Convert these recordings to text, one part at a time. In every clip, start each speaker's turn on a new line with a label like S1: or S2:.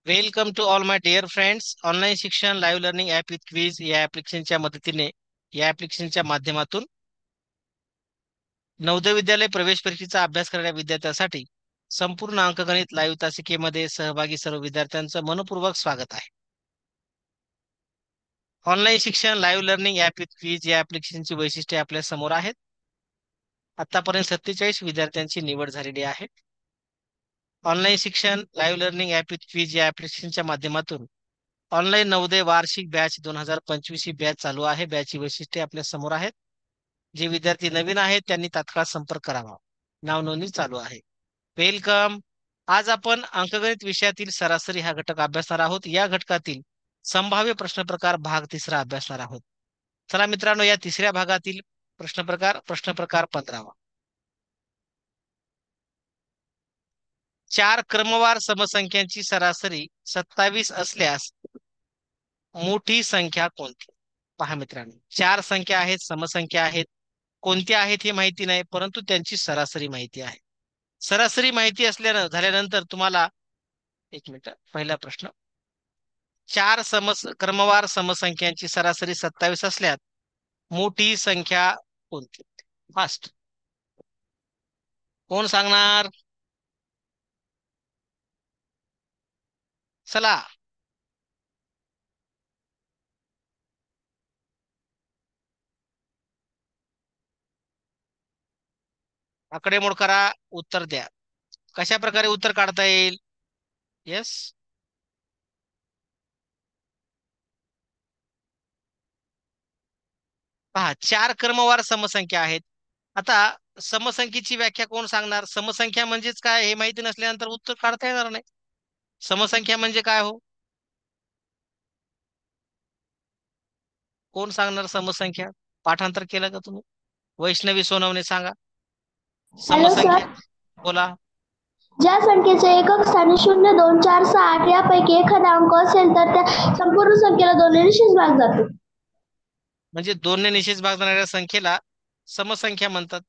S1: Welcome to all my dear friends. Online शिक्षण live learning app with quiz या ऍप्लिकेशनच्या मदतीने या ऍप्लिकेशनच्या माध्यमातून नवोदय विद्यालय प्रवेश परीक्षेचा अभ्यास करणाऱ्या विद्यार्थ्यांसाठी संपूर्ण अंकगणित लाईव्ह तासिकेमध्ये सहभागी सर्व विद्यार्थ्यांचं मनपूर्वक स्वागत आहे. ऑनलाईन शिक्षण live learning app with quiz या ऍप्लिकेशनची वैशिष्ट्ये आपल्या समोर आहेत. आतापर्यंत 47 विद्यार्थ्यांची निवड झालेली आहे. ऑनलाईन शिक्षण live learning app with quiz या ऍप्लिकेशनच्या माध्यमातून ऑनलाईन नवोदय वार्षिक बॅच 2025 ही बॅच चालू आहे. बॅचची वैशिष्ट्ये आपल्या समोर आहेत. जे विद्यार्थी नवीन आहेत त्यांनी तात्काळ संपर्क करावा. नाव नोंदणी चालू आहे. वेलकम. आज आपण अंकगणित विषयातील सरासरी हा घटक अभ्यासणार आहोत. या घटकातील संभाव्य प्रश्न प्रकार भाग 3 अभ्यासणार आहोत. चला मित्रांनो, या तिसऱ्या भागातील प्रश्न प्रकार 15. चार क्रमवार समसंख्यांची सरासरी 27 असल्यास मोठी संख्या कोणती? पहा मित्रांनो, चार संख्या आहेत, समसंख्या आहेत. कोणत्या आहेत हे माहिती नाही, परंतु त्यांची सरासरी माहिती आहे. सरासरी माहिती झाल्यानंतर तुम्हाला एक मिनिट, पहिला प्रश्न. क्रमवार समसंख्यांची सरासरी 27 असल्यात मोठी संख्या कोणती? फास्ट कोण सांगणार? चला, आकडेमोड करा, उत्तर द्या. कशा प्रकारे उत्तर काढता येईल? येस, पहा, चार क्रमवार समसंख्या आहेत. आता समसंख्येची व्याख्या कोण सांगणार? समसंख्या म्हणजेच काय हे माहिती नसल्यानंतर उत्तर काढता येणार नाही. समसंख्या म्हणजे काय हो? कोण सांगणार समसंख्या? पाठांतर केलं का तुम्ही? वैष्णवी सोनवणे सांगा.
S2: हॅलो
S1: समसंख्या
S2: सर.
S1: बोला.
S2: ज्या संख्येचे एकक स्थानी 0, 2, 4, 6, 8 यापैकी एखादा अंक असेल तर त्या संपूर्ण संख्येला 2 ने निश्चित भाग जातो.
S1: म्हणजे 2 ने निश्चित भागणाऱ्या संख्येला समसंख्या म्हणतात,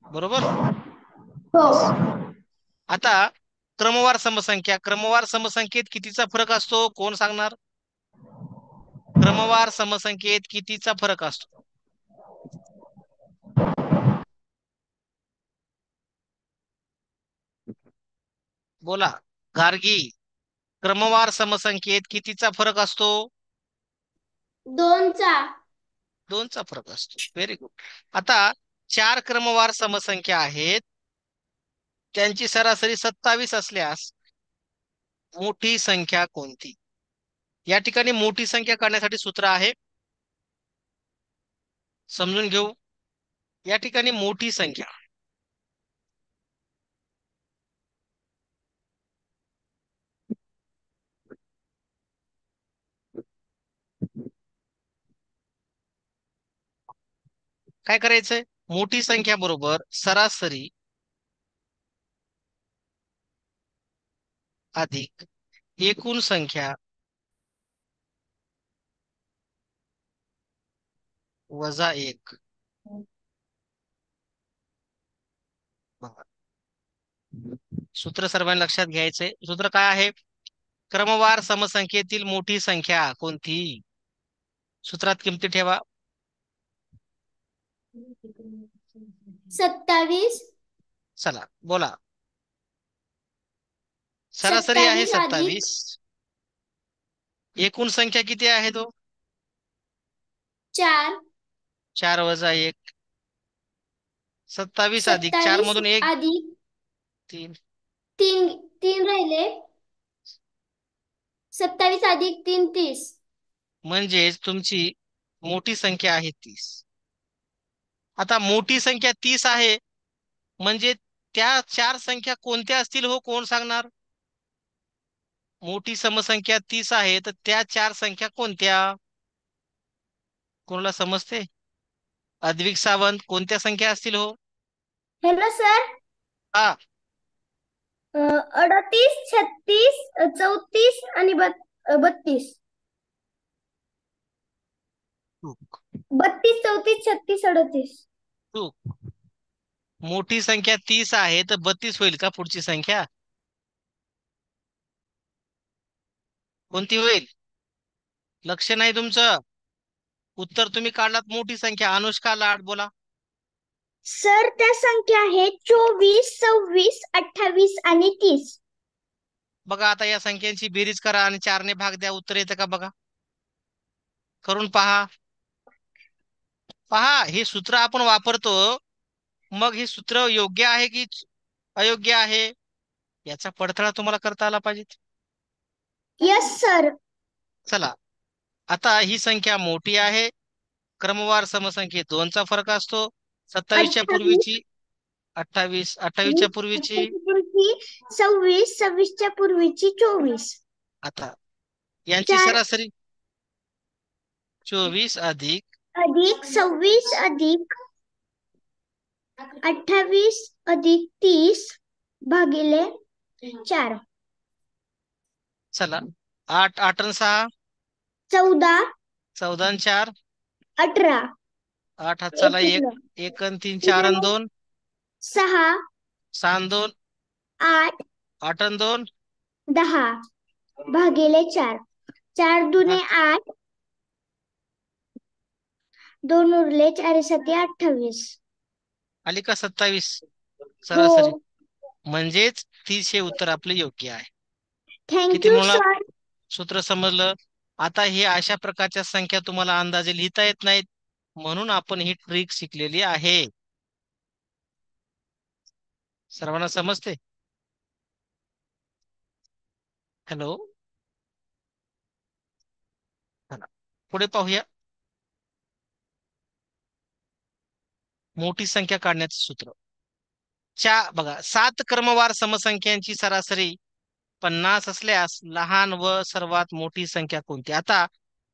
S1: बरोबर?
S2: हो.
S1: येस. आता क्रमवार समसंख्येत कितीचा फरक असतो? कोण सांगणार? क्रमवार समसंख्येत कितीचा फरक असतो? बोला. गार्गी, क्रमवार समसंख्येत कितीचा फरक असतो?
S2: 2चा.
S1: 2चा फरक असतो. Very good. आता चार क्रमवार समसंख्या आहेत, त्यांची सरासरी 27 असल्यास मोठी संख्या कोणती? या ठिकाणी मोठी संख्या काढण्यासाठी सूत्र आहे, समजून घेऊ. या ठिकाणी मोठी संख्या काय करायचंय? मोठी संख्या बरोबर सरासरी अधिक एकूण संख्या वजा 1. सूत्र सर्वांनी लक्षात घ्यायचंय. सूत्र काय आहे? क्रमवार समसंख्येतील मोठी संख्या कोणती? सूत्रात किमती ठेवा.
S2: 27.
S1: चला बोला. सरासरी आहे
S2: 27 अधिक
S1: 27. एकूण संख्या किती आहे तो?
S2: 4.
S1: 4 वजा 1. 27 अधिक 4
S2: 27
S1: मधून 1
S2: अधिक
S1: 3.
S2: 3. 3 राहिले. 27 अधिक 3 30.
S1: म्हणजेच तुमची मोठी संख्या आहे 30. आता मोठी संख्या 30 आहे, म्हणजे त्या चार संख्या कोणत्या असतील हो? कोण सांगणार? मोठी समसंख्या 30 आहे, तर त्या चार संख्या कोणत्या? कोणाला समजते? अद्विक सावंत, कोणत्या संख्या असतील हो?
S2: Hello sir.
S1: हा,
S2: 38, 36, 34 आणि 32.
S1: चूक.
S2: 32, 34, 36, 38.
S1: चूक. मोठी संख्या 30 आहे, तर 32 होईल का पुढची संख्या? कोणती होईल? लक्ष नाही तुमचं. उत्तर तुम्ही काढलात मोठी संख्या. अनुष्का लाड बोला.
S2: सर त्या संख्या आहेत 24, 26, 28 आणि 30.
S1: बघा आता या संख्यांची बेरीज करा आणि 4ने भाग द्या. उत्तर येतं का बघा. करून पहा. पहा, हे सूत्र आपण वापरतो. मग हे सूत्र योग्य आहे की अयोग्य आहे, याचा पडताळा तुम्हाला करता आला पाहिजे.
S2: Yes sir.
S1: चला, आता ही संख्या मोठी आहे. क्रमवार समसंख्येत 2चा फरक असतो. 27च्या
S2: 28,
S1: पूर्वीची 28च्या पूर्वीची.
S2: 26, 26च्या पूर्वीची 24.
S1: आता यांची
S2: 4
S1: सरासरी 24 अधिक
S2: अधिक 26 अधिक 28 अधिक 30 भागिले 4.
S1: चला, 8 8 आणि 6
S2: 14,
S1: 14 आणि 4
S2: 18.
S1: 8 हात चला, 1
S2: एकत्र.
S1: 1 आणि 3 4 आणि 2
S2: 6,
S1: 6 आणि 2
S2: 8,
S1: 8 आणि 2
S2: 10 भागिले 4. 4 दुने 8, 2 उरले, 4 7 28.
S1: आली का 27
S2: हो.
S1: सरासरी? म्हणजेच 30 हे उत्तर आपले योग्य आहे. किती
S2: थँक्यू
S1: मुळा
S2: सर.
S1: सूत्र समजलं? आता हे अशा प्रकारच्या संख्या तुम्हाला अंदाजे लिहिता येत नाहीत, म्हणून आपण ही ट्रिक शिकलेली आहे. सर्वांना समजते? हॅलो, चला पुढे पाहूया. मोठी संख्या काढण्याचे सूत्र. बघा, 7 क्रमवार समसंख्यांची सरासरी 50 असल्यास लहान व सर्वात मोठी संख्या कोणती? आता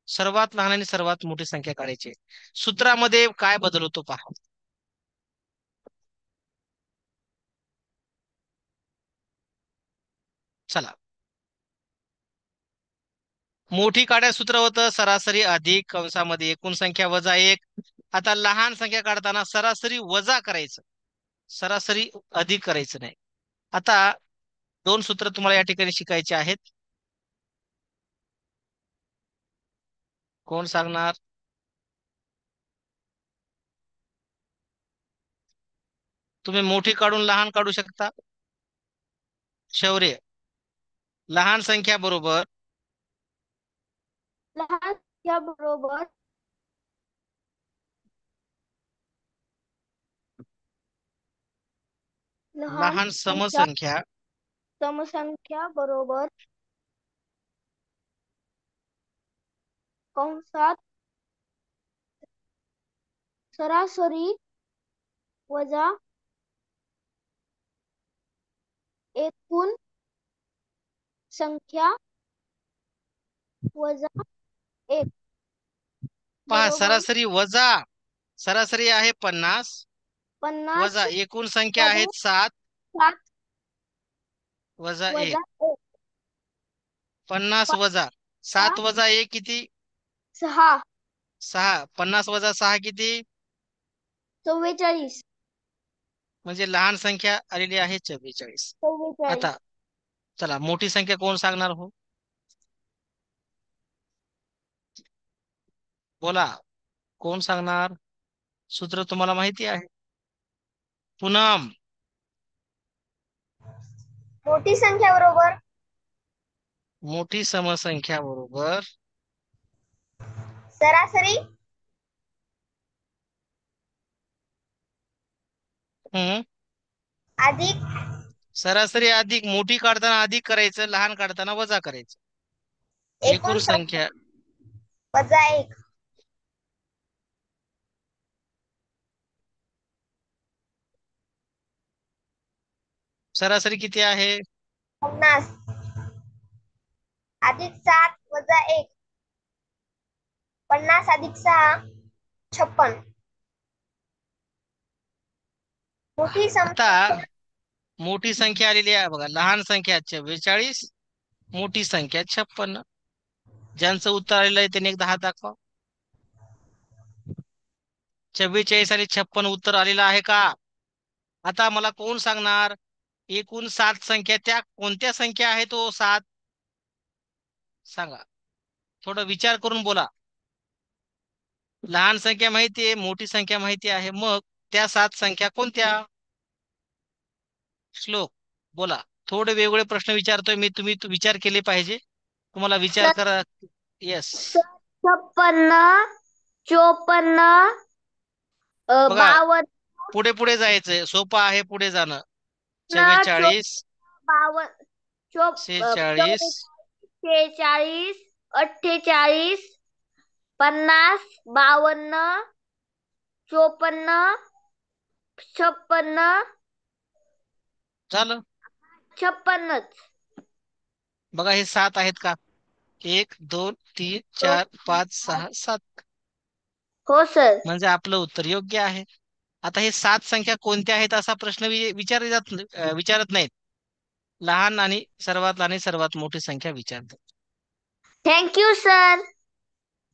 S1: सर्वात लहान आणि सर्वात मोठी संख्या काढायची. सूत्रामध्ये काय बदल होतो पहा. चला, मोठी काढ्या सूत्र होतं सरासरी अधिक कंसामध्ये एकूण संख्या वजा 1. आता लहान संख्या काढताना सरासरी वजा करायचं, सरासरी अधिक करायचं नाही. आता 2 सूत्र तुम्हाला या ठिकाणी शिकायचे आहेत. कोण सांगणार? तुम्ही मोठी काढून लहान काढू शकता. शौर्य, लहान संख्या बरोबर
S2: लहान संख्या बरोबर लहान
S1: लहान
S2: संख्या
S1: समसंख्या
S2: समसंख्या बरोबर कंसात सरासरी वजा एकूण संख्या वजा 1
S1: पहा.
S2: बरोबर
S1: सरासरी वजा, सरासरी आहे 50
S2: 50
S1: वजा एकूण संख्या
S2: वजा
S1: आहेत 7
S2: 7
S1: वजा
S2: वजा
S1: 1.
S2: 1.
S1: 50 वजा 7 वजा 1 किती?
S2: 6
S1: 6. 50 वजा 6 किती?
S2: 44.
S1: म्हणजे लहान संख्या आलेली आहे 44.
S2: 44.
S1: आता चला, मोठी संख्या कोण सांगणार हो? बोला, कोण सांगणार? सूत्र तुम्हाला माहिती आहे. पूनम,
S2: मोठी संख्या बरोबर
S1: मोठी समसंख्या बरोबर
S2: सरासरी
S1: हम्म
S2: अधिक
S1: सरासरी अधिक मोठी काढताना अधिक करायचं, लहान काढताना वजा करायचं. एकूण
S2: एकूण
S1: संख्या
S2: वजा 1.
S1: सरासरी किती आहे?
S2: 50 अधिक 7 वजा 1. 50 अधिक 6 56. मोठी
S1: आता
S2: संख्या
S1: मोठी संख्या आलेली आहे बघा. लहान संख्या 44, मोठी संख्या 56. ज्यांचं उत्तर आलेलं आहे त्यांनी एकदा हात दाखवा. 44 आणि 56 उत्तर आलेलं आहे का? आता मला कोण सांगणार, एकूण 7 संख्या त्या कोणत्या संख्या आहेत तो? 7 सांगा. थोडं विचार करून बोला. लहान संख्या माहिती आहे, मोठी संख्या माहिती आहे, मग त्या 7 संख्या कोणत्या? श्लोक बोला. थोडे वेगवेगळे प्रश्न विचारतोय मी, तुम्ही विचार केले पाहिजे. तुम्हाला विचार
S2: सर
S1: करा. येस.
S2: 56, 54,
S1: बघा,
S2: 52,
S1: पुढे पुढे जायचंय, सोपं आहे पुढे जाणं. 44,
S2: 52,
S1: 46,
S2: 46, 48, 50, 52, 54, 56,
S1: झालं.
S2: 56.
S1: बघा हे 7 आहेत का? 1 2 3 4 5 6 7.
S2: हो सर.
S1: म्हणजे आपलं उत्तर योग्य आहे. आता हे 7 संख्या कोणत्या आहेत असा प्रश्न विचारत नाहीत. लहान आणि सर्वात मोठी संख्या विचारतात.
S2: Thank you sir.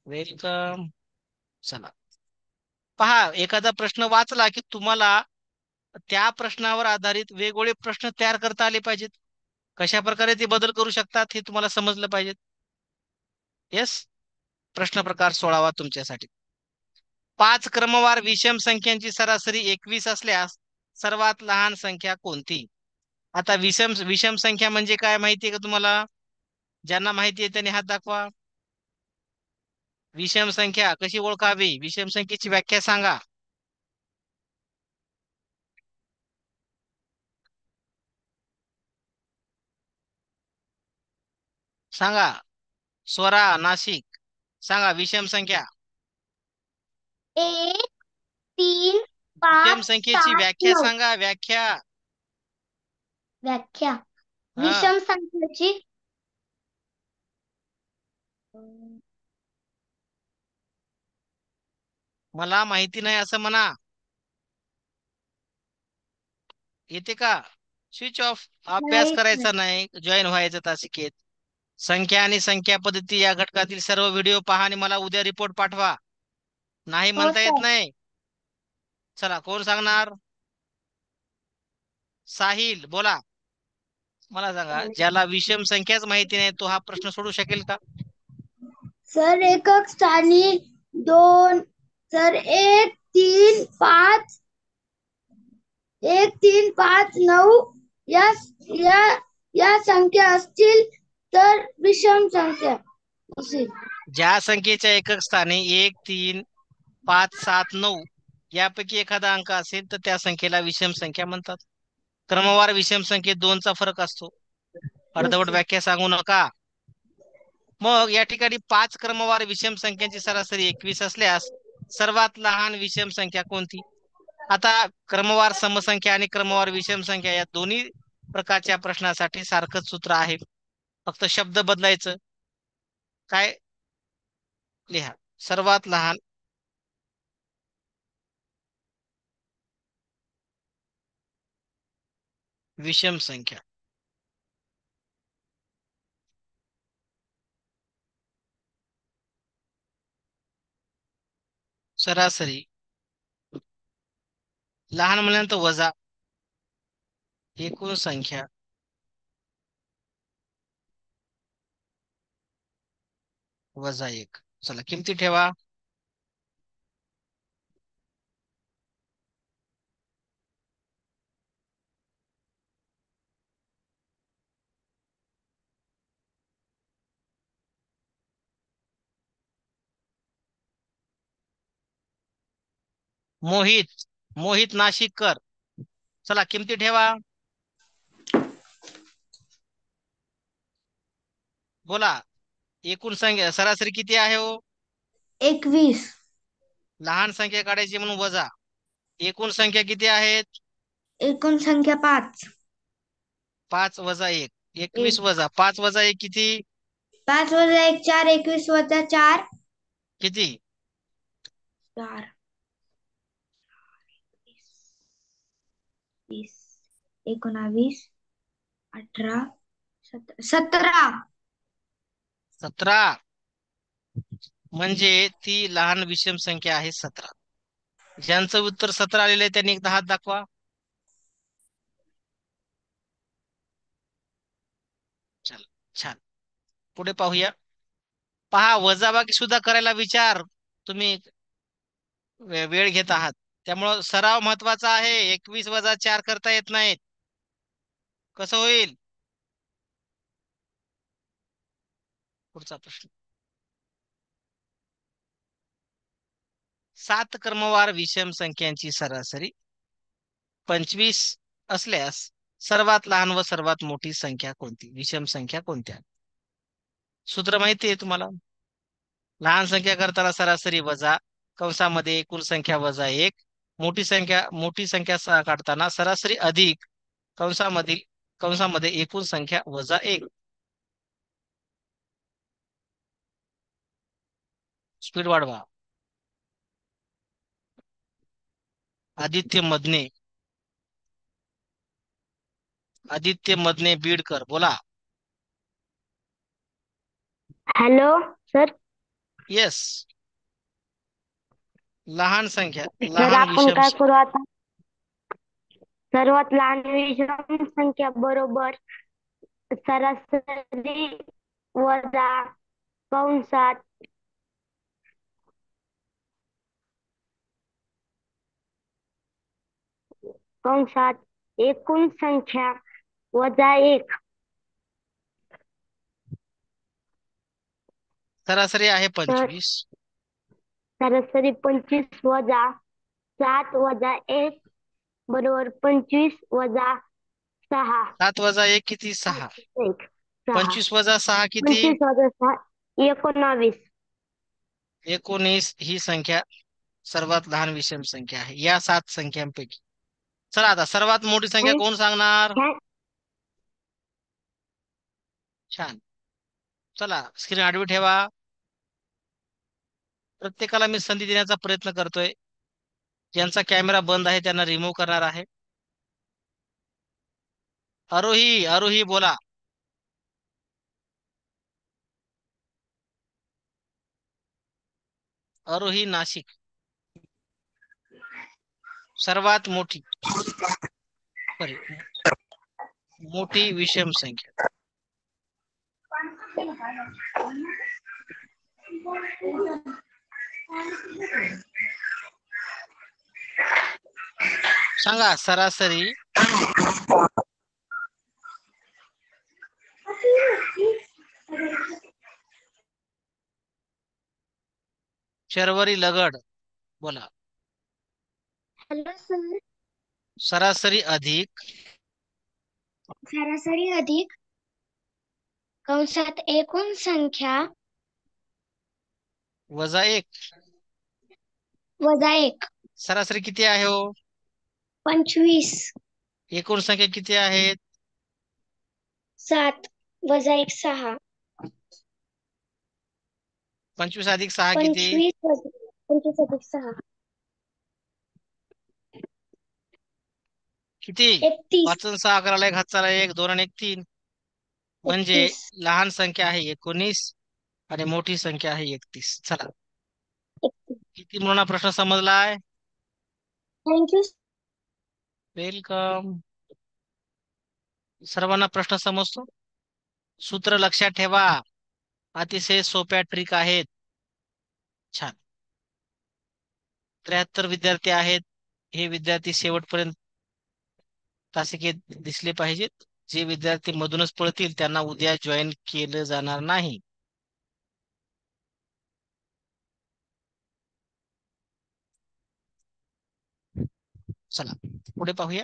S1: वेलकम. चला, पहा, एखादा प्रश्न वाचला की तुम्हाला त्या प्रश्नावर आधारित वेगवेगळे प्रश्न तयार करता आले पाहिजेत. कशा प्रकारे ते बदल करू शकतात हे तुम्हाला समजलं पाहिजे. येस. प्रश्न प्रकार 16वा तुमच्यासाठी. 5 क्रमवार विषम संख्यांची सरासरी 21 असल्यास सर्वात लहान संख्या कोणती? आता विषम विषम संख्या म्हणजे काय माहितीये का तुम्हाला? ज्यांना माहिती आहे त्यांनी हात दाखवा. विषम संख्या कशी ओळखावी? विषम संख्येची व्याख्या सांगा. सांगा. स्वरा नाशिक. सांगा विषम संख्या.
S2: 1, 3,
S1: विषम
S2: 5,
S1: संख्येची
S2: 7,
S1: व्याख्या
S2: 9.
S1: सांगा. व्याख्या.
S2: व्याख्या.
S1: हा.
S2: विषम संख्येची
S1: मला माहिती नाही असं म्हणा. येते का? Switch off. अभ्यास
S2: नाही सर.
S1: करायचा नाही, जॉईन व्हायचं तासिकेत. संख्या आणि संख्या पद्धती या घटकातील सर्व व्हिडिओ पहा आणि मला उद्या रिपोर्ट पाठवा. नाही
S2: हो
S1: म्हणता येत
S2: सर.
S1: नाही. चला, कोण सांगणार? साहिल बोला. मला सांगा, ज्याला विषम संख्याच माहिती नाही तो हा प्रश्न सोडू शकेल का?
S2: सर एकक स्थानी 2, सर 1, 3, 5, 1, 3, 5, 9 या या या संख्या असतील तर विषम संख्या असेल.
S1: ज्या संख्येच्या एकक स्थानी 1 3 5 7 9 यापैकी एखादा अंक असेल तर त्या संख्येला विषम संख्या म्हणतात. क्रमवार विषम संख्येत 2चा फरक असतो. अर्धवट व्याख्या सांगू नका. मग या ठिकाणी 5 क्रमवार विषम संख्यांची सरासरी 21 असल्यास सर्वात लहान विषम संख्या कोणती? आता क्रमवार समसंख्या आणि क्रमवार विषम संख्या या दोन्ही प्रकारच्या प्रश्नासाठी सारखंच सूत्र आहे. फक्त शब्द बदलायचं. काय लिहा? सर्वात लहान विषम संख्या. सरासरी. लहान म्हणल्यानंतर वजा. एकूण संख्या वजा 1. चला, किमती ठेवा. मोहित मोहित नाशिककर. चला, किमती ठेवा. बोला. एकूण संख्या सरासरी किती आहे हो?
S2: 21.
S1: लहान संख्या काढायची म्हणून वजा. एकूण संख्या किती आहेत?
S2: एकूण संख्या 5.
S1: 5 वजा 1. 21
S2: 1.
S1: वजा 5 वजा 1 किती?
S2: 5 वजा 1 4. 21 वजा 4
S1: किती?
S2: 4. 20, 19, 18, 17.
S1: 17. म्हणजे ती लहान विषम संख्या आहे 17. ज्यांचं उत्तर 17 आलेलं आहे त्यांनी एकदा हात दाखवा. चल, छान. पुढे पाहूया. पहा, वजाबाकी सुद्धा करायला विचार, तुम्ही वेळ घेत आहात. त्यामुळं सराव महत्वाचा आहे. 21 - 4 करता येत नाहीत. कसं होईल? पुढचा प्रश्न. 7 क्रमवार विषम संख्यांची सरासरी 25 असल्यास सर्वात लहान व सर्वात मोठी संख्या कोणती? विषम संख्या कोणत्या? सूत्र माहिती आहे तुम्हाला. लहान संख्या करताना सरासरी वजा कंसामध्ये एकूण संख्या वजा 1, मोठी संख्या काढताना सरासरी अधिक कंसामध्ये एकूण संख्या वजा 1. स्पीड वाढवा. आदित्य मदने बीडकर, बोला.
S2: Hello sir.
S1: येस. लहान संख्या,
S2: सर
S1: लहान
S2: आपण
S1: विषम
S2: काय करू आता? सर्वात लहान विषम संख्या बरोबर सरासरी वजा कंसात कंसात एकूण संख्या वजा 1.
S1: सरासरी आहे
S2: तर
S1: 25.
S2: सरासरी 25 वजा 7 वजा 1 बरोबर 25 वजा 6.
S1: 7 वजा 1 किती? 6.
S2: 1 6.
S1: 25 वजा 6 किती?
S2: 25 वजा 6 19.
S1: 19 ही संख्या सर्वात लहान विषम संख्या आहे या 7 संख्यांपैकी. चला, आता सर्वात मोठी संख्या कोण सांगणार? छान. चला, स्क्रीन आडवी ठेवा. प्रत्येकाला मी संधी देण्याचा प्रयत्न करतोय. ज्यांचा कॅमेरा बंद आहे त्यांना रिमूव्ह करणार आहे. आरोही बोला. आरोही नाशिक. सर्वात मोठी, सॉरी, मोठी विषम संख्या. सांगा सरासरी. शर्वरी लगड, बोला.
S2: Hello sir.
S1: सरासरी अधिक
S2: कंसात एकूण संख्या
S1: वजा 1.
S2: वजा 1.
S1: सरासरी किती आहे हो?
S2: 25.
S1: एकूण संख्या किती आहेत?
S2: 7 वजा 1 6.
S1: 25 अधिक 6 किती?
S2: 25 अधिक 6
S1: किती?
S2: 31.
S1: 5 आणि 6 अकराला 1 हातचाला 1, 2 आणि 1 3. म्हणजे
S2: 31.
S1: लहान संख्या आहे 19 आणि मोठी संख्या आहे 31. चला, किती मुलांना प्रश्न समजलाय?
S2: थँक्यू.
S1: वेलकम. सर्वांना प्रश्न समजतो? सूत्र लक्षात ठेवा. अतिशय सोप्या ट्रिक आहेत. छान. 73 विद्यार्थी आहेत. हे विद्यार्थी शेवटपर्यंत तासिकेत दिसले पाहिजेत. जे विद्यार्थी मधूनच पळतील त्यांना उद्या जॉईन केलं जाणार नाही. चला, पुढे पाहूया.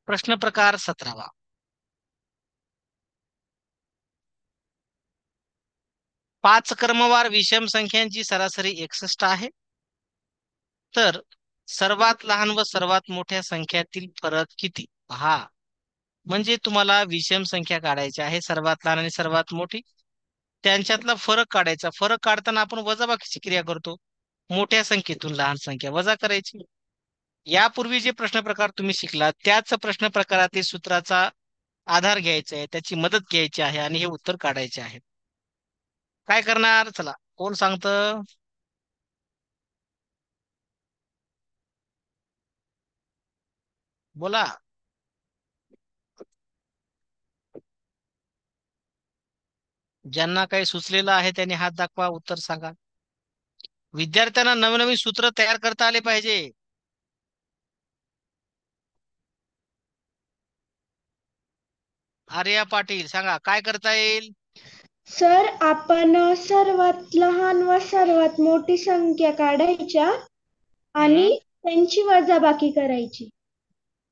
S1: प्रश्न प्रकार 17वा. 5 क्रमवार विषम संख्यांची सरासरी 61 आहे. तर सर्वात लहान व सर्वात मोठ्या संख्यातील फरक किती? पहा, म्हणजे तुम्हाला विषम संख्या काढायची आहे, सर्वात लहान आणि सर्वात मोठी. त्यांच्यातला फरक काढायचा. फरक काढताना आपण वजाबाकीची क्रिया करतो. मोठ्या संख्येतून लहान संख्या वजा करायची. यापूर्वी जे प्रश्न प्रकार तुम्ही शिकलात त्याच प्रश्न प्रकारातील सूत्राचा आधार घ्यायचा आहे, त्याची मदत घ्यायची आहे आणि हे उत्तर काढायचे आहे. काय करणार? चला, कोण सांगतं? बोला. ज्यांना काही सुचलेलं आहे त्यांनी हात दाखवा, उत्तर सांगा. विद्यार्थ्यांना नवीन नवीन सूत्र तयार करता आले पाहिजे. आर्या पाटील सांगा, काय करता येईल?
S2: सर, आपण सर्वात लहान व सर्वात मोठी संख्या काढायच्या आणि
S1: हम्म
S2: त्यांची वजाबाकी करायची.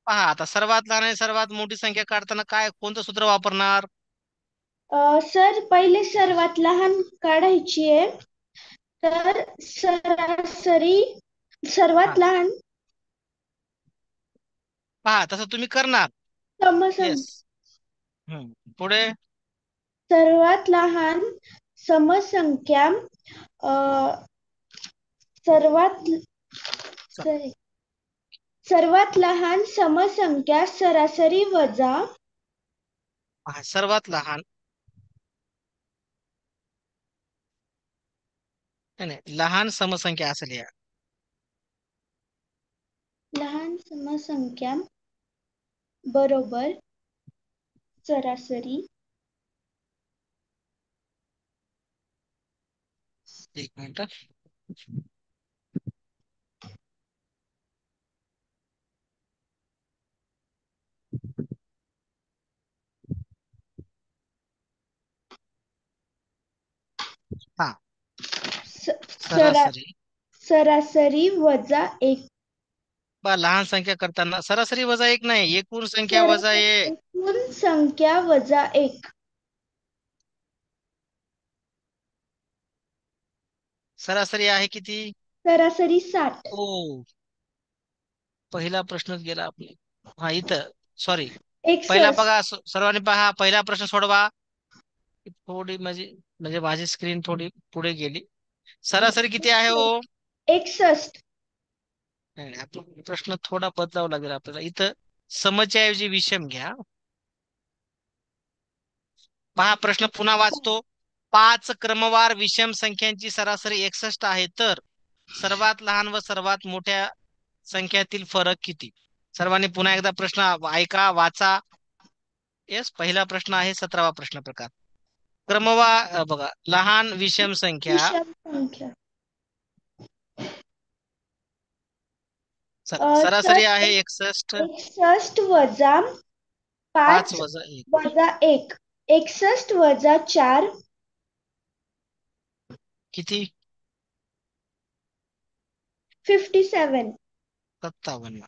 S1: पहा, आता सर्वात लहान आणि सर्वात मोठी संख्या काढताना काय कोणतं सूत्र वापरणार?
S2: सर, पहिले सर्वात लहान काढायची आहे, तर सरासरी
S1: हा,
S2: सर्वात लहान
S1: पहा तसं तुम्ही करणार.
S2: समसंख्या.
S1: येस. पुढे.
S2: सर्वात लहान समसंख्या अ, सर्वात सॉरी सर्वात लहान समसंख्या सरासरी वजा
S1: पहा, सर्वात लहान, नाही नाही, लहान समसंख्या असेल या.
S2: लहान समसंख्या बरोबर सरासरी.
S1: एक मिनिट. हा,
S2: स- सरा
S1: सरासरी.
S2: सरासरी वजा एक.
S1: लहान संख्या करताना सरासरी वजा एक नाही, एकूण संख्या वजा
S2: सरासरी
S1: एक.
S2: एकूण संख्या वजा एक.
S1: सरासरी आहे किती?
S2: सरासरी 60.
S1: ओ, पहिला प्रश्नच गेला आपला. हा, इथं सॉरी. पहिला
S2: 61.
S1: बघा, सर्वांनी पहा, पहिला प्रश्न सोडवा. थोडी म्हणजे म्हणजे माझी स्क्रीन थोडी पुढे गेली. सरासरी किती आहे हो?
S2: 61.
S1: नाही नाही, आपला प्रश्न थोडा बदलावा लागेल आपल्याला. इथं समच्या ऐवजी विषम घ्या. पहा, प्रश्न पुन्हा वाचतो. 5 क्रमवार विषम संख्यांची सरासरी 61 आहे, तर सर्वात लहान व सर्वात मोठ्या संख्यातील फरक किती? सर्वांनी पुन्हा एकदा प्रश्न ऐका, वाचा. येस, पहिला प्रश्न आहे 17वा प्रश्न प्रकार. बघा, लहान विषम संख्या.
S2: विषम संख्या.
S1: सरासरी
S2: सर,
S1: आहे 61.
S2: 61 वजा
S1: 5
S2: 5
S1: वजा 1
S2: वजा 1. 61 वजा 4.
S1: किती?
S2: 57.
S1: 57.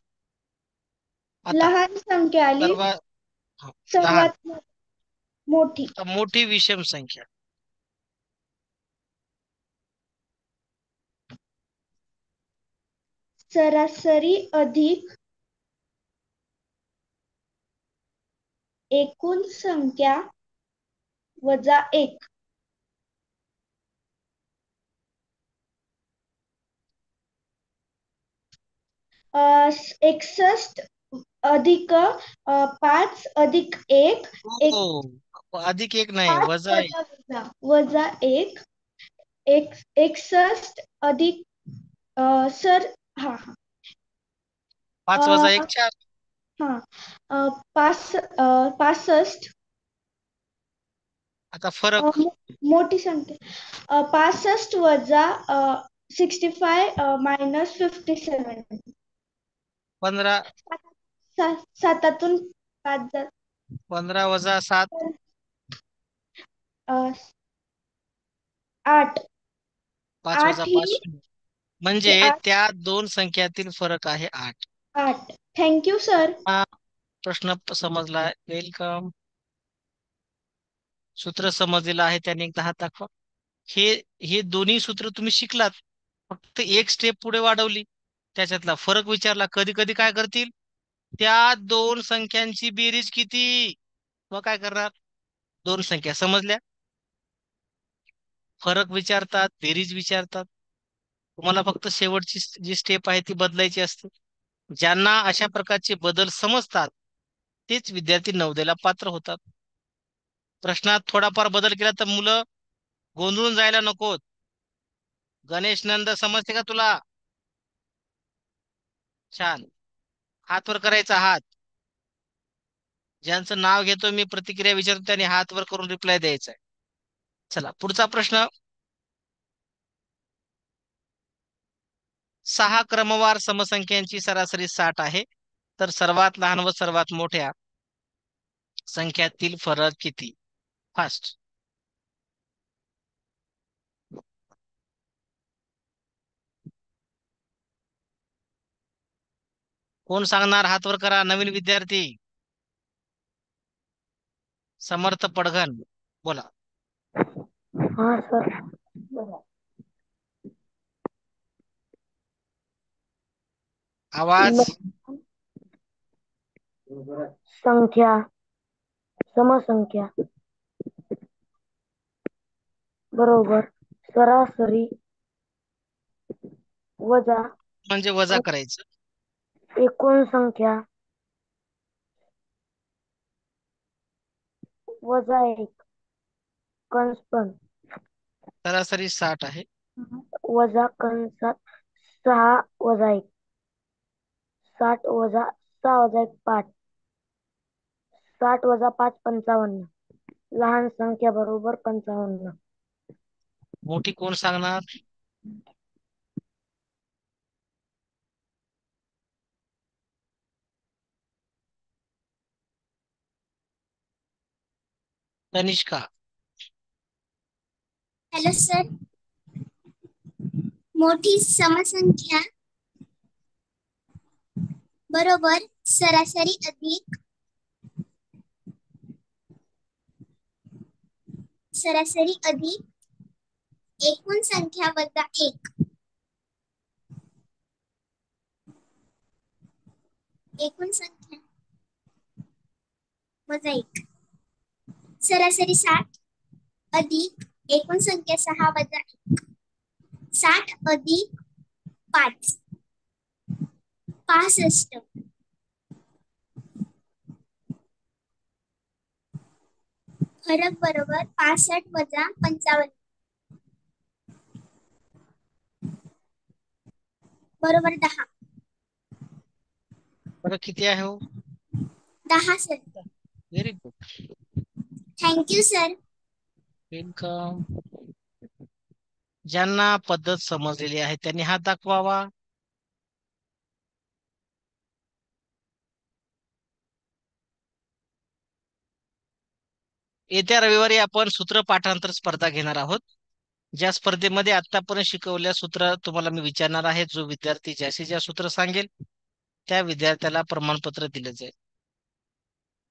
S1: आता
S2: लहान संख्या आली,
S1: सर्वात लहान,
S2: सर्वात मोठी.
S1: आता मोठी विषम संख्या.
S2: सरासरी अधिक एकूण संख्या वजा एक. 61 अधिक 5 अधिक 1. एक
S1: हो, अधिक एक नाही,
S2: 5
S1: वजा एक.
S2: वजा वजा वजा एक. 61 अधिक सर, हा हा
S1: 5 वजा एक 4.
S2: हा 65.
S1: आता फरक.
S2: मोठी संख्या 65 वजा 65 मायनस 57.
S1: 15.
S2: सातातून 5 जात.
S1: 15 वजा 7.
S2: 8.
S1: 5 वजा
S2: 8
S1: 5
S2: ही
S1: शून्य. म्हणजे
S2: 8.
S1: त्या दोन संख्यातील फरक आहे 8.
S2: 8. Thank you sir.
S1: हा प्रश्न समजला. वेलकम. सूत्र समजलेलं आहे त्याने एकदा हात दाखवा. हे हे दोन्ही सूत्र तुम्ही शिकलात, फक्त एक स्टेप पुढे वाढवली, त्याच्यातला फरक विचारला. कधी कधी काय करतील, त्या दोन संख्यांची बेरीज किती, मग काय करणार? दोन संख्या समजल्या, फरक विचारतात, बेरीज विचारतात. तुम्हाला फक्त शेवटची जी स्टेप आहे ती बदलायची असते. ज्यांना अशा प्रकारचे बदल समजतात तेच विद्यार्थी नवोदयला पात्र होतात. प्रश्नात थोडाफार बदल केला तर मुलं गोंधळून जायला नकोत. गणेश नंद, समजते का तुला? छान. हात वर करायचा, हात. ज्यांचं नाव घेतो मी, प्रतिक्रिया विचारतो, त्यांनी हात वर करून रिप्लाय द्यायचा आहे. चला पुढचा प्रश्न. 6 क्रमवार समसंख्यांची सरासरी 60 आहे, तर सर्वात लहान व सर्वात मोठ्या संख्यातील फरक किती? फास्ट. कोण सांगणार? हात वर करा, नवीन विद्यार्थी. समर्थ पडघन, बोला.
S2: हा सर.
S1: आवाज.
S2: संख्या, समसंख्या बरोबर सरासरी वजा
S1: म्हणजे वजा करायचं.
S2: एकूण संख्या वजा 1 कंस पण
S1: सरासरी 60 आहे.
S2: वजा कंसात 6 वजा 1 60 वजा 6 वजा 1 5 60 वजा 5 55. लहान संख्या बरोबर 55.
S1: मोठी कोण सांगणार? तनिष्का.
S2: Hello sir. मोठी समसंख्या बरोबर सरासरी अधिक एकूण संख्या वजा 1. एकूण संख्या वजा 1. सरासरी 60 अधिक एकूण संख्या 6 वजा 1. 60 अधिक 5 65. फरक बरोबर 65 वजा 55 बरोबर 10.
S1: फरक किती आहे हो?
S2: 10 sir.
S1: Very good.
S2: Thank you sir.
S1: Welcome. ज्यांना पद्धत समजलेली आहे त्यांनी हात दाखवावा. येत्या रविवारी आपण सूत्र पाठांतर स्पर्धा घेणार आहोत. ज्या स्पर्धेमध्ये आतापर्यंत शिकवल्या सूत्र तुम्हाला मी विचारणार आहे. जो विद्यार्थी जास्तीत जास्त सूत्र सांगेल त्या विद्यार्थ्याला प्रमाणपत्र दिले जाईल.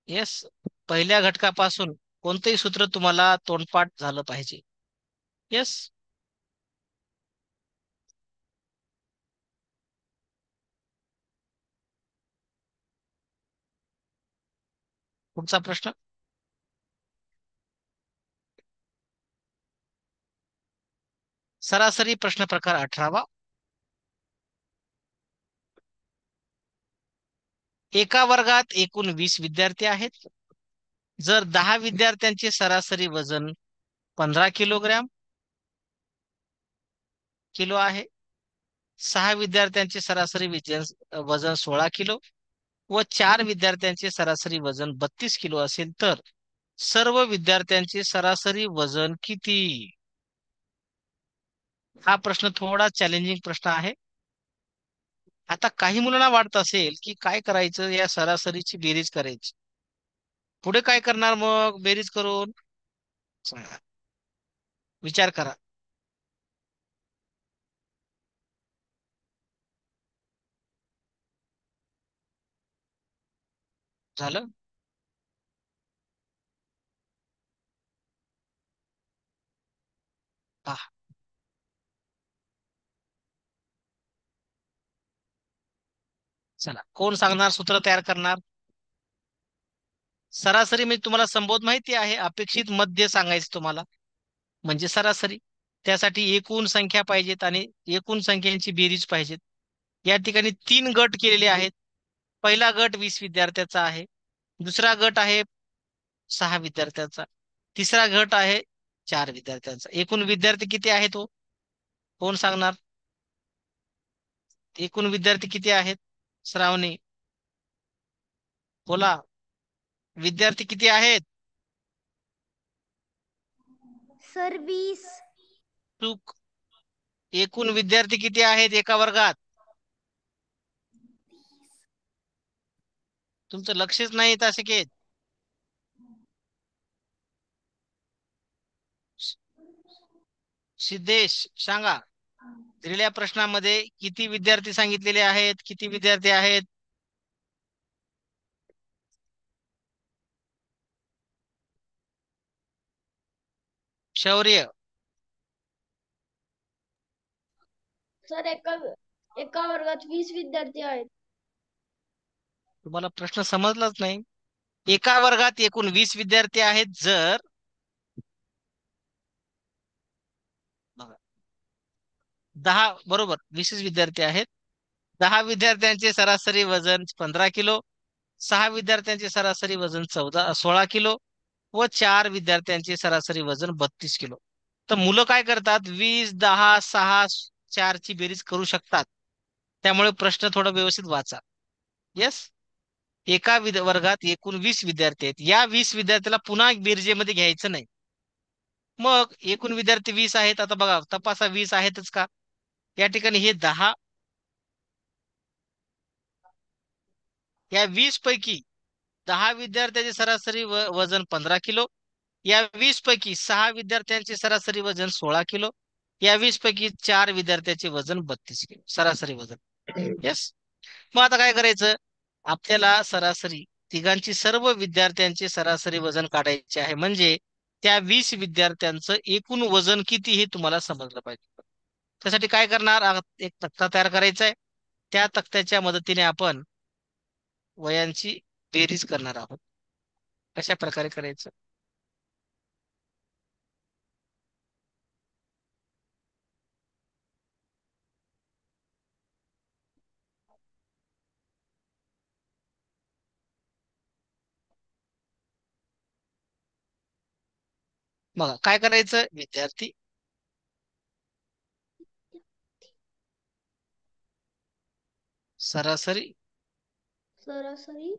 S1: येस. पहिल्या घटकापासून कोणतेही सूत्र तुम्हाला तोंडपाठ झालं पाहिजे. येस. पुढचा प्रश्न. सरासरी प्रश्न प्रकार 18वा. एका वर्गात एकूण 20 विद्यार्थी आहेत. जर 10 विद्यार्थ्यांचे सरासरी वजन 15 किलो आहे, 6 विद्यार्थ्यांचे सरासरी वजन 16 किलो व 4 विद्यार्थ्यांचे सरासरी वजन 32 किलो असेल, तर सर्व विद्यार्थ्यांचे सरासरी वजन किती? हा प्रश्न थोडा चॅलेंजिंग प्रश्न आहे. आता काही मुलांना वाटत असेल की काय करायचं, या सरासरीची बेरीज करायची. पुढे काय करणार मग बेरीज करून? सांगा. विचार करा. झालं? पहा. चला, कोण सांगणार, सूत्र तयार करणार? सरासरी म्हणजे तुम्हाला संबोध माहिती आहे, अपेक्षित मध्य सांगायचं तुम्हाला, म्हणजे सरासरी. त्यासाठी एकूण संख्या पाहिजेत आणि एकूण संख्यांची बेरीज पाहिजेत. या ठिकाणी 3 गट केलेले आहेत. पहिला गट 20 विद्यार्थ्याचा आहे, दुसरा गट आहे 6 विद्यार्थ्याचा, तिसरा गट आहे 4 विद्यार्थ्यांचा. एकूण विद्यार्थी किती आहेत तो कोण सांगणार? एकूण विद्यार्थी किती आहेत? श्रावणी. बोला, विद्यार्थी किती आहेत?
S2: सर 20.
S1: चूक. एकूण विद्यार्थी किती आहेत एका वर्गात? तुमचं लक्षच नाही येत शिकेत. सिद्धेश सांगा, दिलेल्या प्रश्नामध्ये किती विद्यार्थी सांगितलेले आहेत? किती विद्यार्थी आहेत? शौर्य.
S2: सर एका वर्गात 20 विद्यार्थी आहेत.
S1: तुम्हाला प्रश्न समजलाच नाही. एका वर्गात एकूण 20 विद्यार्थी आहेत जर, बघा, 10 बरोबर 20 विद्यार्थी आहेत. 10 विद्यार्थ्यांचे सरासरी वजन 15 किलो, 6 विद्यार्थ्यांचे सरासरी वजन 16 किलो व 4 विद्यार्थ्यांचे सरासरी वजन 32 किलो. तर मुलं काय करतात? 20, 10, 6, 4 ची बेरीज करू शकतात. त्यामुळे प्रश्न थोडा व्यवस्थित वाचा. येस. एका वर्गात एकूण 20 विद्यार्थी आहेत. या 20 विद्यार्थ्याला पुन्हा बेरजेमध्ये घ्यायचं नाही. मग एकूण विद्यार्थी 20 आहेत. आता बघा, तपासा 20 आहेतच का? या ठिकाणी हे 10, या 20 पैकी 10 विद्यार्थ्यांचे सरासरी वजन 15 किलो, या 20 पैकी 6 विद्यार्थ्यांचे सरासरी वजन 16 किलो, या 20 पैकी 4 विद्यार्थ्यांचे वजन 32 किलो सरासरी वजन. येस. मग आता काय करायचं? आपल्याला सरासरी तिघांची सर्व विद्यार्थ्यांचे सरासरी वजन काढायचे आहे. म्हणजे त्या 20 विद्यार्थ्यांचं एकूण वजन किती हे तुम्हाला समजलं पाहिजे. त्यासाठी काय करणार? एक तक्ता तयार करायचा आहे. त्या तक्त्याच्या मदतीने आपण वयांची बेरीज करणार आहोत. कशा प्रकारे करायचं? बघा काय करायचं? विद्यार्थी सरासरी
S2: सरासरी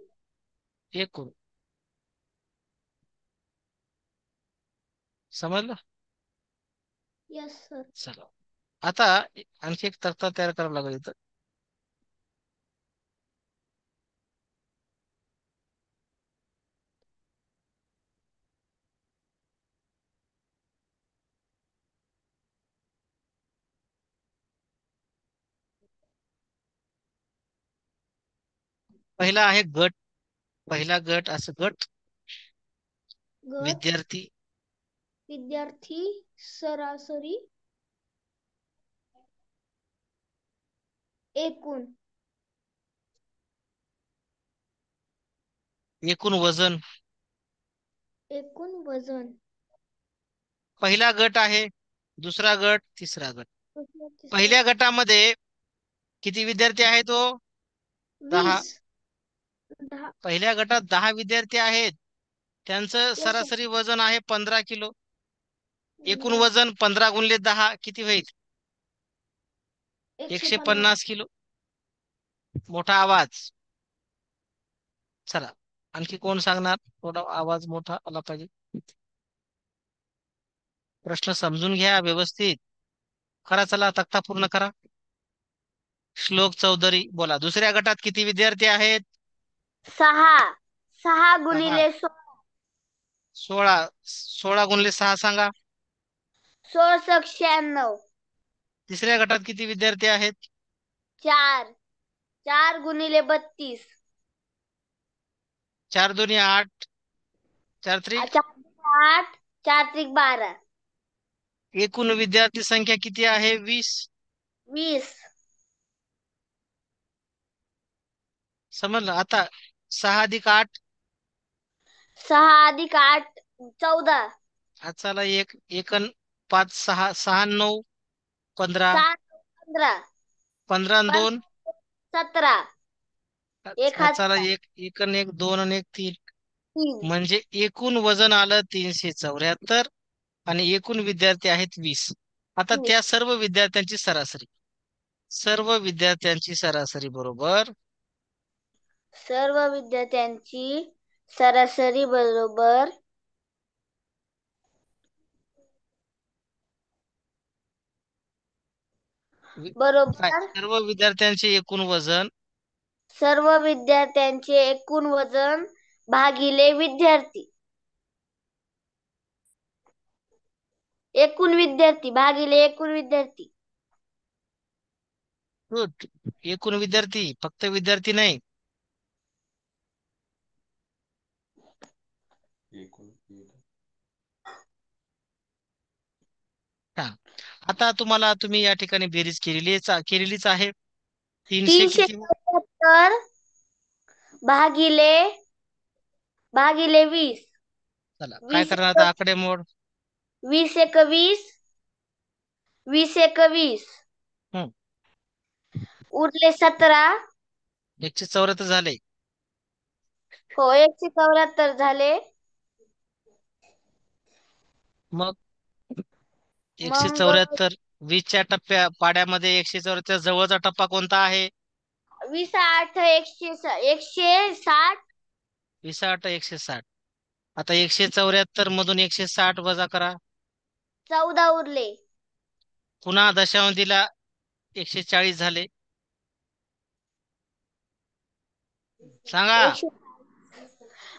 S1: एकूण. समजलं?
S2: Yes sir.
S1: चला, आता आणखी एक तक्ता तयार करावा लागेल इथं. पहिला आहे गट. पहिला गट असं गट
S2: गट
S1: विद्यार्थी
S2: विद्यार्थी सरासरी एकूण
S1: एकूण वजन.
S2: एकूण वजन.
S1: पहिला गट आहे, दुसरा गट, तिसरा गट.
S2: तिसरा
S1: पहिल्या गटामध्ये किती विद्यार्थी आहेत? तो 10.
S2: 20. 10.
S1: पहिल्या गटात 10 विद्यार्थी आहेत. त्यांचं
S2: यस सर.
S1: सरासरी वजन आहे 15 किलो. एकूण
S2: 10.
S1: वजन 15 गुणिले 10 किती होईल?
S2: 150.
S1: 150 किलो. मोठा आवाज. चला, आणखी कोण सांगणार? थोडा आवाज मोठा आला पाहिजे. प्रश्न समजून घ्या व्यवस्थित. करा, चला तक्ता पूर्ण करा. श्लोक चौधरी बोला, दुसऱ्या गटात किती विद्यार्थी आहेत?
S2: 6. 6
S1: 6.
S2: गुणिले 16.
S1: 16. 16 गुणिले 6 सांगा.
S2: 1696.
S1: तिसऱ्या गटात किती विद्यार्थी आहेत?
S2: 4. 4 गुणिले 32.
S1: 4 दोन्ही 8, 4 त्रिक.
S2: 8. 4 त्रिक 12.
S1: एकूण विद्यार्थी संख्या किती आहे? 20.
S2: 20.
S1: समजलं? आता 6 अधिक 8.
S2: 6 अधिक 8 14.
S1: चला, एक एकन 5, 6, 6, 9, 15.
S2: 7 15.
S1: 15 आणि 2.
S2: 17. एक हात
S1: चला, एक एकन 1, 2 आणि 1 3.
S2: 3.
S1: म्हणजे एकूण वजन आलं 374 आणि एकूण विद्यार्थी आहेत 20. आता त्या सर्व विद्यार्थ्यांची सरासरी. सर्व विद्यार्थ्यांची सरासरी बरोबर
S2: सर्व विद्यार्थ्यांची सरासरी बरोबर
S1: काय
S2: बरोबर
S1: सर्व विद्यार्थ्यांचे एकूण वजन
S2: सर्व विद्यार्थ्यांचे एकूण वजन भागिले विद्यार्थी. एकूण विद्यार्थी भागिले एकूण विद्यार्थी.
S1: गुड. एकूण विद्यार्थी, फक्त विद्यार्थी नाही. हा, आता तुम्ही या ठिकाणी बेरीज केलेलीच आहे. 300 किती?
S2: 375 भागिले 20.
S1: चला काय
S2: 20
S1: करणार आता आकडेमोड.
S2: 20 एक 20. 20 एक 20.
S1: हम्म
S2: उरले 17.
S1: 174 झाले.
S2: हो, 174 झाले.
S1: मग
S2: मग
S1: 174 20च्या पाड्यामध्ये 174 जवळचा टप्पा कोणता आहे?
S2: 20 8 160.
S1: 20 8 160. आता 174 मधून 160 वजा करा.
S2: 14 उरले.
S1: पुन्हा दशांश दिला, 140 झाले. सांगा.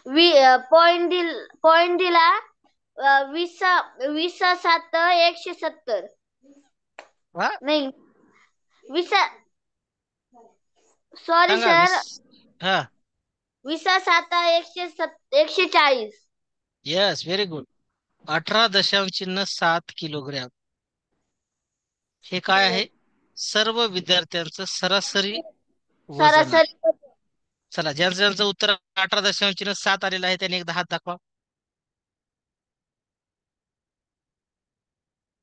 S2: 100 पॉइंट दिला. 20 20 7 170.
S1: वा,
S2: नाही, 20. सॉरी
S1: सांगा
S2: सर.
S1: 20. हा,
S2: 20 7 140.
S1: Yes, very good. 18.7 किलोग्रॅम हे काय आहे? सर्व विद्यार्थ्यांचं सरासरी वजन आहे.
S2: सरासरी
S1: चला, ज्यांचं उत्तर 18.7 आलेलं आहे त्याने एकदा हात दाखवा.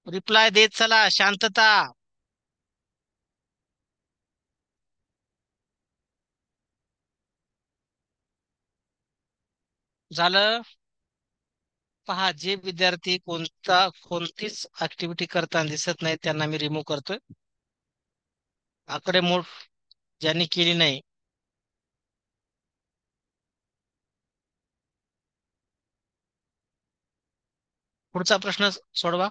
S1: रिप्लाय देत चला, शांतता. झालं. पहा, जे विद्यार्थी कोणतीच ऍक्टिव्हिटी करताना दिसत नाही त्यांना मी रिमूव्ह करतोय. आकडेमोड ज्यांनी केली नाही पुढचा प्रश्न सोडवा.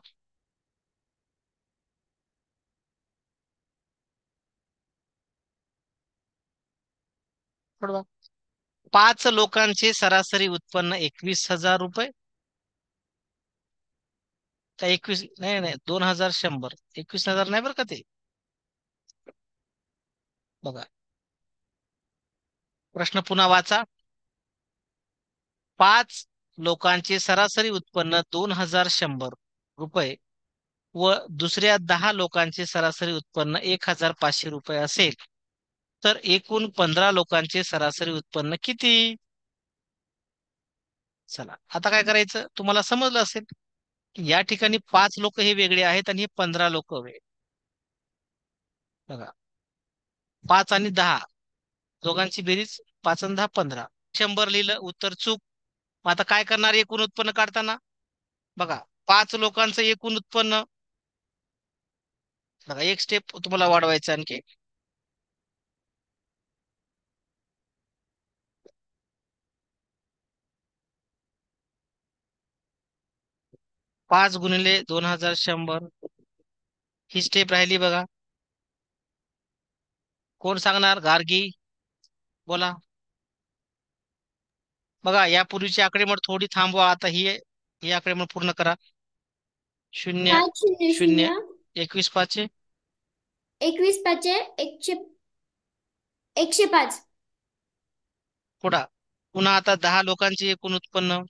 S1: सोडवा. 5 लोकांचे सरासरी उत्पन्न 21,000 रुपये. का 21 नाही नाही 2,100. 21,000 नाही बरं का ते. बघा, प्रश्न पुन्हा वाचा. 5 लोकांचे सरासरी उत्पन्न 2,100 रुपये व दुसऱ्या 10 लोकांचे सरासरी उत्पन्न 1,500 रुपये असेल तर एकूण 15 लोकांचे सरासरी उत्पन्न किती? चला, आता काय करायचं तुम्हाला समजलं असेल. या ठिकाणी 5 लोक हे वेगळे आहेत आणि हे 15 लोक वेगळे. बघा, 5 आणि 10 दोघांची बेरीज 5 आणि 10 15. 100 लिहिलं, उत्तर चूक. मग आता काय करणार एकूण उत्पन्न काढताना? बघा, 5 लोकांचं एकूण उत्पन्न. बघा, एक स्टेप तुम्हाला वाढवायचं आणखी. 5 गुणिले 2,100 ही स्टेप राहिली. बघा, कोण सांगणार? गार्गी बोला. बघा, यापूर्वीची आकडेमोड थोडी थांबवा. आता ही आकडेमोड पूर्ण करा. 0 0 21 5
S2: 21 5 105.
S1: पुन्हा आता 10 लोकांचे एकूण उत्पन्न.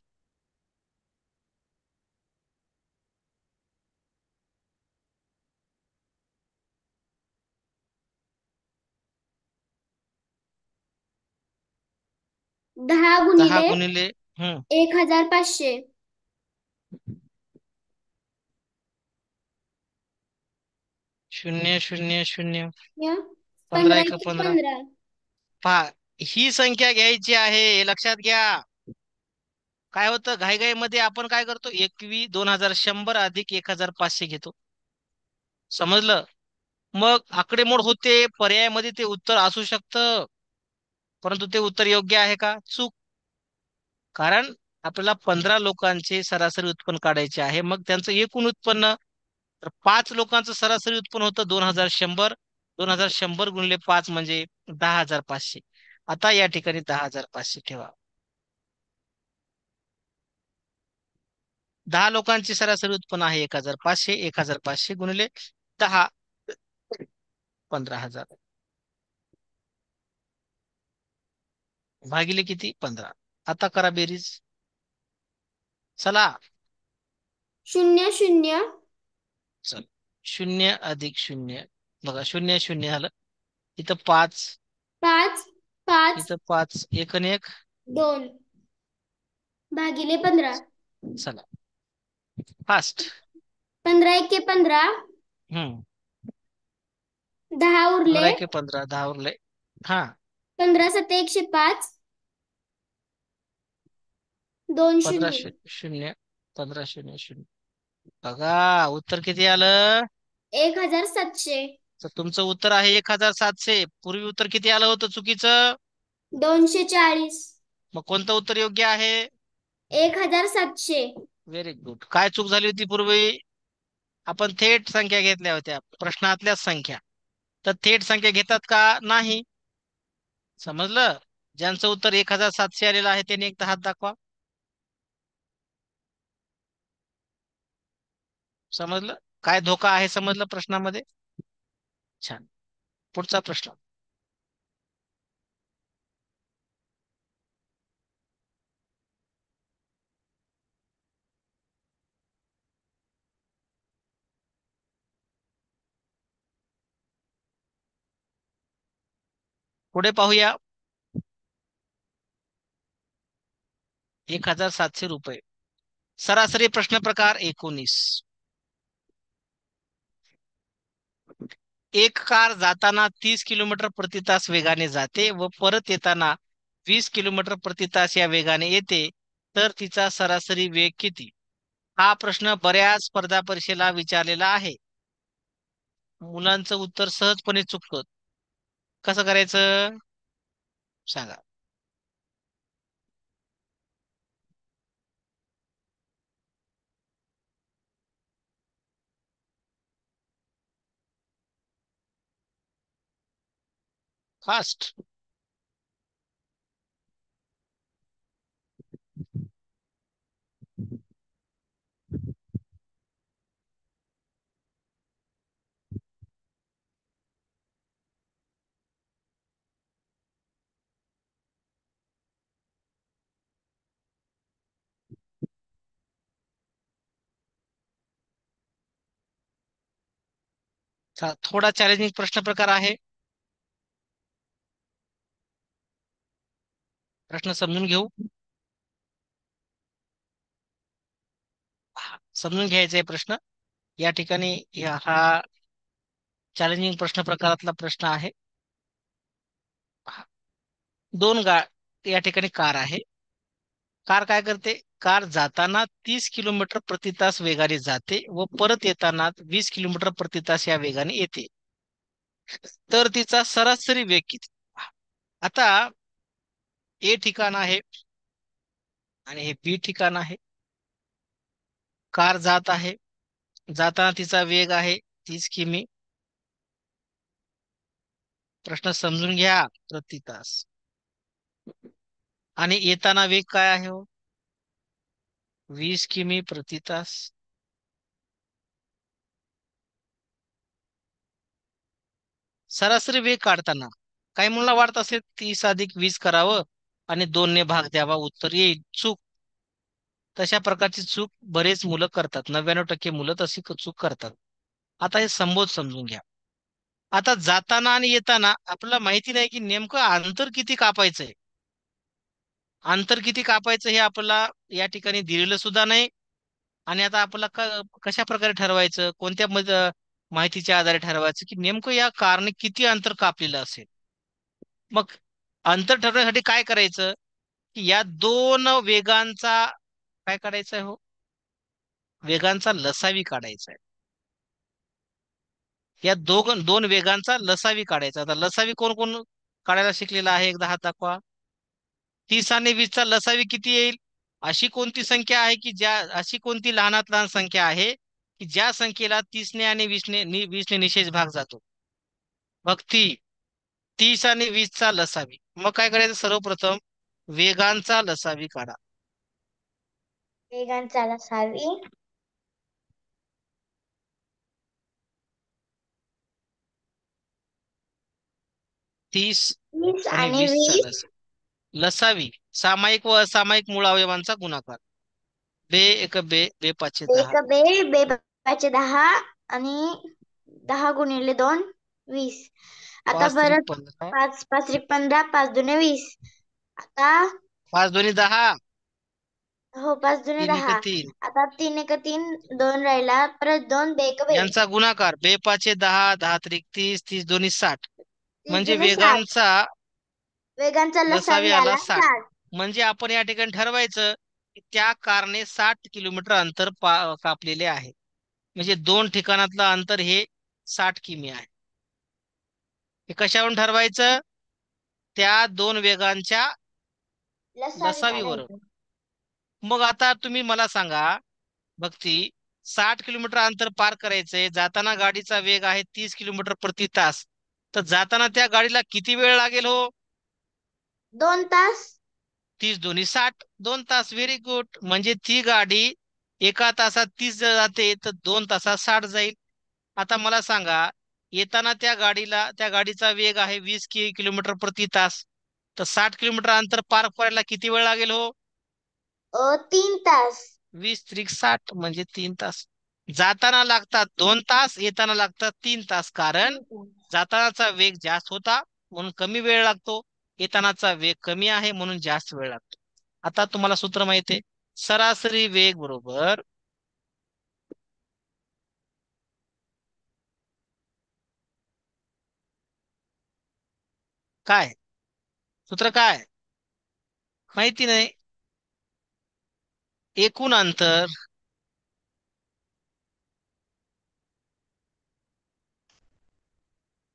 S2: दहा
S1: 10
S2: गुणिले
S1: गुणिले
S2: 1,500.
S1: 0 0 0 15
S2: 15
S1: 1 15.
S2: 15.
S1: पहा, ही संख्या घ्यायची आहे, हे लक्षात घ्या. काय होतं घाईघाईमध्ये आपण काय करतो? 21,2,100 अधिक 1,500 घेतो. समजलं? मग आकडेमोड होते, पर्यायामध्ये ते उत्तर असू शकतं. परंतु ते उत्तर योग्य आहे का? चूक. कारण आपल्याला 15 लोकांचे सरासरी उत्पन्न काढायचे आहे. मग त्यांचं एकूण उत्पन्न, तर 5 लोकांचं सरासरी उत्पन्न होतं 2100. 2100 गुणिले 5 म्हणजे 10,500. आता या ठिकाणी 10,500 ठेवा. 10 लोकांचे सरासरी उत्पन्न आहे 1,500. 1,500 गुणिले 10, 15,000 भागिले किती? 15. आता करा बेरीज. चला.
S2: 0 0
S1: चल, 0 + 0. बघा, 0 0 झालं. इथं 5,
S2: 5 5
S1: इथं 5, 1 आणि 1.
S2: 2 भागिले 15.
S1: चला, फास्ट.
S2: 15 × 15.
S1: हम्म.
S2: 10 उरले.
S1: 15 × 15, 10 उरले. हा.
S2: 15 × 7 = 105. 2
S1: 15
S2: 0.
S1: 0, 15 0 0. बघा उत्तर किती आलं?
S2: 1700.
S1: तर तुमचं उत्तर आहे 1,700. पूर्वी उत्तर किती आलं होतं चुकीचं?
S2: 240.
S1: मग कोणतं उत्तर योग्य आहे?
S2: 1700.
S1: Very good. काय चूक झाली होती पूर्वी? आपण थेट संख्या घेतल्या होत्या, प्रश्नातल्याच संख्या. तर थेट संख्या घेतात का? नाही. समजलं? ज्यांचं उत्तर 1,700 आलेलं आहे त्यांनी एकदा हात दाखवा. समजलं? काय धोका आहे समजलं प्रश्नामध्ये? छान. पुढचा प्रश्न. पुढे पाहूया. 1,700 रुपये. सरासरी प्रश्न प्रकार 19. एक कार जाताना 30 किलोमीटर प्रति तास वेगाने जाते व परत येताना 20 किलोमीटर प्रति तास या वेगाने येते, तर तिचा सरासरी वेग किती? हा प्रश्न बऱ्याच स्पर्धा परीक्षेला विचारलेला आहे. मुलांचं उत्तर सहजपणे चुकतं. कसं करायचं सांगा? फास्ट. थोडा चॅलेंजिंग प्रश्न प्रकार आहे. प्रश्न समजून घेऊ. समजून घ्यायचा आहे प्रश्न. या ठिकाणी हा चॅलेंजिंग प्रश्न प्रकारातला प्रश्न आहे. दोन या ठिकाणी कार आहे. कार काय करते? कार जाताना 30 किलोमीटर प्रति तास वेगाने जाते व परत येताना 20 किलोमीटर प्रति तास या वेगाने येते, तर तिचा सरासरी वेग किती? आता ए ठिकाण आहे आणि हे बी ठिकाण आहे. कार जात आहे. जाताना तिचा वेग आहे 30 किमी. प्रश्न समजून घ्या. प्रति तास. आणि येताना वेग काय आहे हो? 20 किमी प्रति तास. सरासरी वेग काढताना काही मुलांना वाटत असेल 30 + 20 करावं आणि 2 ने भाग द्यावा, उत्तर येईल. चूक. तशा प्रकारची चूक बरेच मुलं करतात. 99% मुलं तशी चूक करतात. आता हे संबोध समजून घ्या. आता जाताना आणि येताना आपल्याला माहिती नाही की नेमकं अंतर किती कापायचंय. अंतर किती कापायचं हे आपल्याला या ठिकाणी दिलेलं सुद्धा नाही. आणि आता आपल्याला कशा प्रकारे ठरवायचं, कोणत्या माहितीच्या आधारे ठरवायचं की नेमकं या कारने किती अंतर कापलेलं असेल. मग अंतर ठरवण्यासाठी काय करायचं की या दोन वेगांचा काय काढायचं आहे हो? वेगांचा लसावी काढायचा आहे. या दोन वेगांचा लसावी काढायचा. आता लसावी कोण कोण काढायला शिकलेला आहे, एकदा हात दाखवा. 30 आणि 20चा लसावी किती येईल? अशी कोणती संख्या आहे की अशी कोणती लहानात लहान संख्या आहे की ज्या संख्येला 30ने आणि 20ने निषेध भाग जातो? भक्ती, 30 आणि 20चा लसावी. मग काय करायचं? सर्वप्रथम वेगांचा लसावी काढा.
S2: वेगांचा लसावी
S1: 30
S2: 30
S1: आणि
S2: आणि
S1: 20चा
S2: 20.
S1: लसावी, सामायिक व असामायिक मूळ अवयवांचा गुणाकार. बे एक बे, बे पाचशे
S2: बे
S1: दहा.
S2: एक बे, बे पाचशे 10 आणि 10 गुणिले 2 20. आता
S1: 5 त्रिक
S2: परत
S1: 15,
S2: 5 5 त्रिक 15, 5 दुने 20. आता
S1: 5 दोन्ही 10,
S2: हो 5 दुने
S1: 3 एक
S2: 10.
S1: 3.
S2: आता 3 एक 3, 2 राहिला, परत 2 बे एक बे.
S1: यांचा गुणाकार बे पाचशे 10, 10 त्रिक 30, 30 दोन्ही 60.
S2: 30
S1: म्हणजे
S2: दुने 60.
S1: वेगांचा
S2: वेगांचा
S1: लसावी
S2: लसावी
S1: आला
S2: आला
S1: 60.
S2: 60.
S1: म्हणजे आपण या ठिकाणी ठरवायचं की त्या कारने 60 किलोमीटर अंतर कापलेले आहे. म्हणजे दोन ठिकाणातलं अंतर हे 60 किमी आहे. हे कशावरून ठरवायचं? त्या दोन वेगांच्या
S2: लसावी
S1: लसावीवरून.
S2: काढायचं.
S1: मग आता तुम्ही मला सांगा भक्ती, 60 किलोमीटर अंतर पार करायचंय, जाताना गाडीचा वेग आहे 30 किलोमीटर प्रति तास, तर जाताना त्या गाडीला किती वेळ लागेल हो?
S2: 2 तास.
S1: 30 दोन्ही 60, 2 तास. Very good. म्हणजे ती गाडी एका तासात 30 जाते तर 2 तासात 60 जाईल. आता मला सांगा, येताना त्या गाडीचा वेग आहे 20 किलोमीटर प्रति तास, तर 60 किलोमीटर अंतर पार करायला किती वेळ लागेल हो?
S2: 3 तास.
S1: 20 त्रिक 60 म्हणजे 3 तास. जाताना लागतात 2 तास, येताना लागतात 3 तास. कारण
S2: 3 तास.
S1: जातानाचा वेग जास्त होता म्हणून कमी वेळ लागतो, येतानाचा वेग कमी आहे म्हणून जास्त वेळ लागतो. आता तुम्हाला सूत्र माहिती आहे, सरासरी वेग बरोबर काय? सूत्र काय माहिती नाही? एकूण अंतर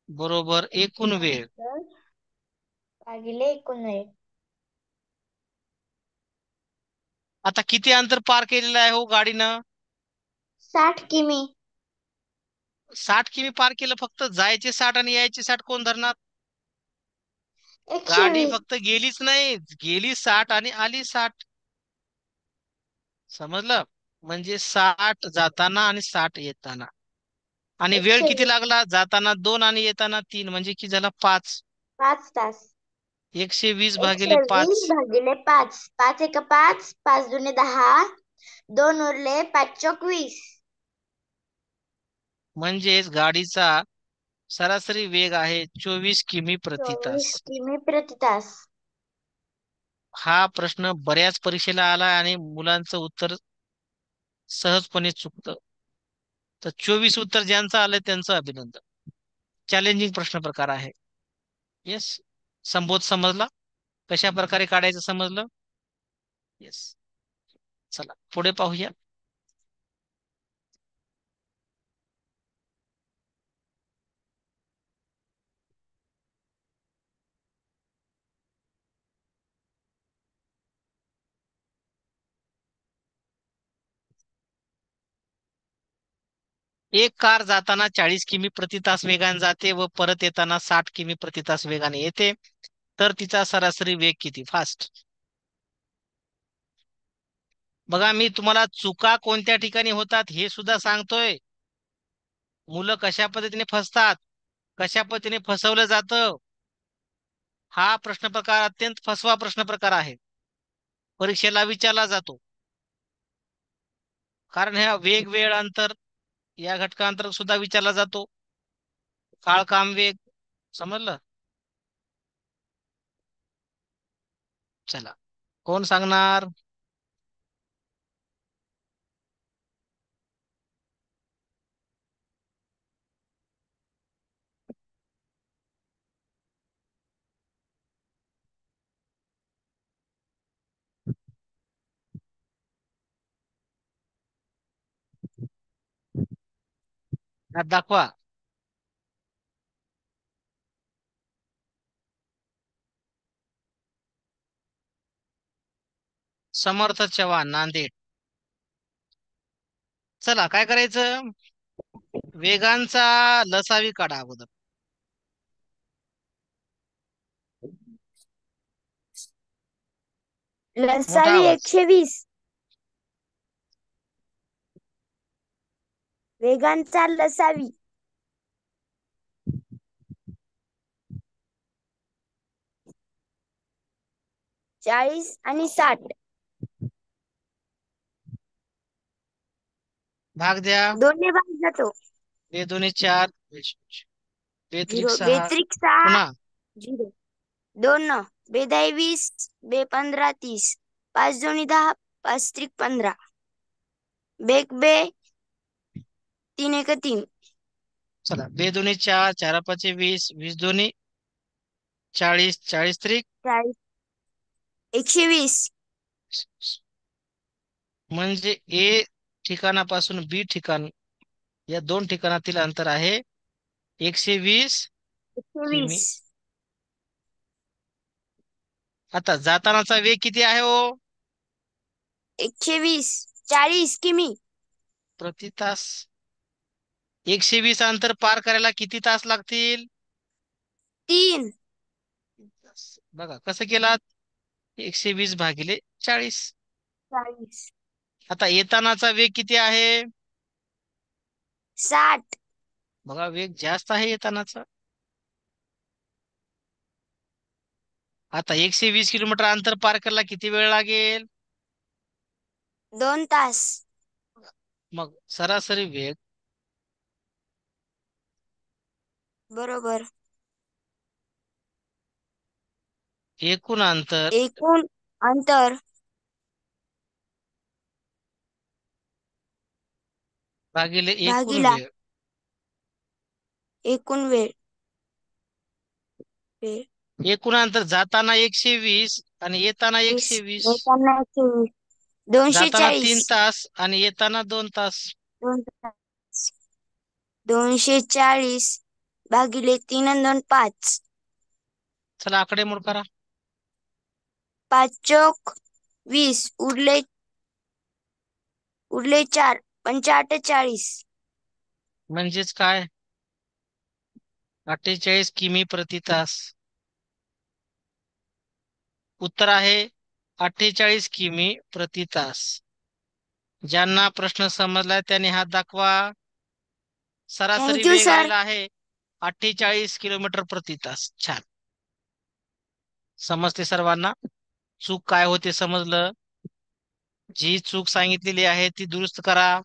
S1: बरोबर एकूण
S2: एकूण
S1: वेळ.
S2: अंतर भागिले एकूण वेळ.
S1: आता किती अंतर पार केलेलं आहे हो गाडीनं?
S2: 60 किमी.
S1: 60 किमी पार केलं. फक्त जायचे 60 आणि यायचे 60 कोण धरणार? गाडी
S2: 120.
S1: फक्त गेलीच नाही, गेली 60 आणि आली 60. समजलं? म्हणजे 60 जाताना आणि 60 येताना. आणि वेळ किती
S2: 120.
S1: लागला? जाताना 2 आणि येताना 3, म्हणजे किती झाला? 5.
S2: 5 तास.
S1: 120 भागिले
S2: 120
S1: 5.
S2: भागिले 5. 5 एक 5, 5 दुने 10, 2 उरले, 5 चोक 20.
S1: म्हणजेच गाडीचा सरासरी वेग आहे 24 किमी प्रति
S2: 24
S1: तास.
S2: किमी प्रति तास.
S1: हा प्रश्न बऱ्याच परीक्षेला आला आणि मुलांचं उत्तर सहजपणे चुकतं. तर 24 उत्तर ज्यांचं आलंय त्यांचं अभिनंदन. चॅलेंजिंग प्रश्न प्रकार आहे. येस. संबोध समजला? कशा प्रकारे काढायचं समजलं? येस. चला पुढे पाहूया. एक कार जाताना 40 किमी प्रति तास वेगाने जाते व परत येताना 60 किमी प्रति तास वेगाने येते, तर तिचा सरासरी वेग किती? फास्ट. बघा, मी तुम्हाला चुका कोणत्या ठिकाणी होतात हे सुद्धा सांगतोय. मुलं कशा पद्धतीने फसतात, कशा पद्धतीने फसवलं जातं. हा प्रश्न प्रकार अत्यंत फसवा प्रश्न प्रकार आहे. परीक्षेला विचारला जातो. कारण ह्या वेग, वेळ, अंतर या घटकांतर सुद्धा विचारला जातो. काळ, काम, वेग. समजलं? चला, कोण सांगणार? हात दाखवा. समर्थ चव्हाण, नांदेड. चला काय करायचं, वेगांचा लसावी काढा अगोदर. मोठा
S3: लसावी
S1: आवाज.
S3: 120. वेगांचा लसावी 40 आणि 60.
S1: भाग द्या.
S3: दोन्ही भाग जातो.
S1: बे दोन्ही 4, बेत्रिक
S3: 0
S1: 6.
S3: बेत्रिक 6.
S1: पुन्हा
S3: 0 2 बेदाई 20. बे 15 30. 5 दोन्ही 10. 5 त्रिक 15. बेक बे 3 एक 3.
S1: चला, बे दोन्ही 4, 4 पाचे 20, 20 दोन्ही 40, 40 त्रिक
S3: 40 120.
S1: म्हणजे ए ठिकाणापासून बी ठिकाण या दोन ठिकाणातील अंतर आहे 120
S3: 120.
S1: किमी. आता जातानाचा वेग किती आहे हो?
S3: 120. 40 किमी
S1: प्रति तास. 120 अंतर पार करायला किती तास लागतील?
S3: 3.
S1: बघा कसं केलात, 120 भागिले 40.
S3: 40.
S1: आता येतानाचा वेग किती आहे?
S3: 60.
S1: बघा वेग जास्त आहे येतानाचा. आता 120 किलोमीटर अंतर पार करायला किती वेळ लागेल?
S3: 2 तास.
S1: मग सरासरी वेग
S3: बरोबर.
S1: एकूण अंतर
S3: एकूण अंतर
S1: भागिले एकूण
S3: भागिला
S1: वेळ.
S3: एकूण वेळ. वेळ
S1: एकूण अंतर जाताना 120 आणि येताना
S3: 20.
S1: 120.
S3: येताना 120.
S1: जाताना
S3: 240.
S1: 3 तास आणि येताना 2 तास.
S3: 2 तास. 240 भागिले 3 आणि 2 5.
S1: चला आकडेमोड करा.
S3: 5 चोक 20. उरले 4. 5 40.
S1: म्हणजेच काय, 48 किमी प्रति तास. उत्तर आहे 48 किमी प्रति तास. ज्यांना प्रश्न समजला त्यांनी हात दाखवा. सरासरी
S3: थँक्यू
S1: वेग
S3: सर.
S1: आलेला आहे 48 किलोमीटर प्रति तास. छान, समजते सर्वांना. चूक काय होते समजलं. जी चूक सांगितलेली आहे ती दुरुस्त करा.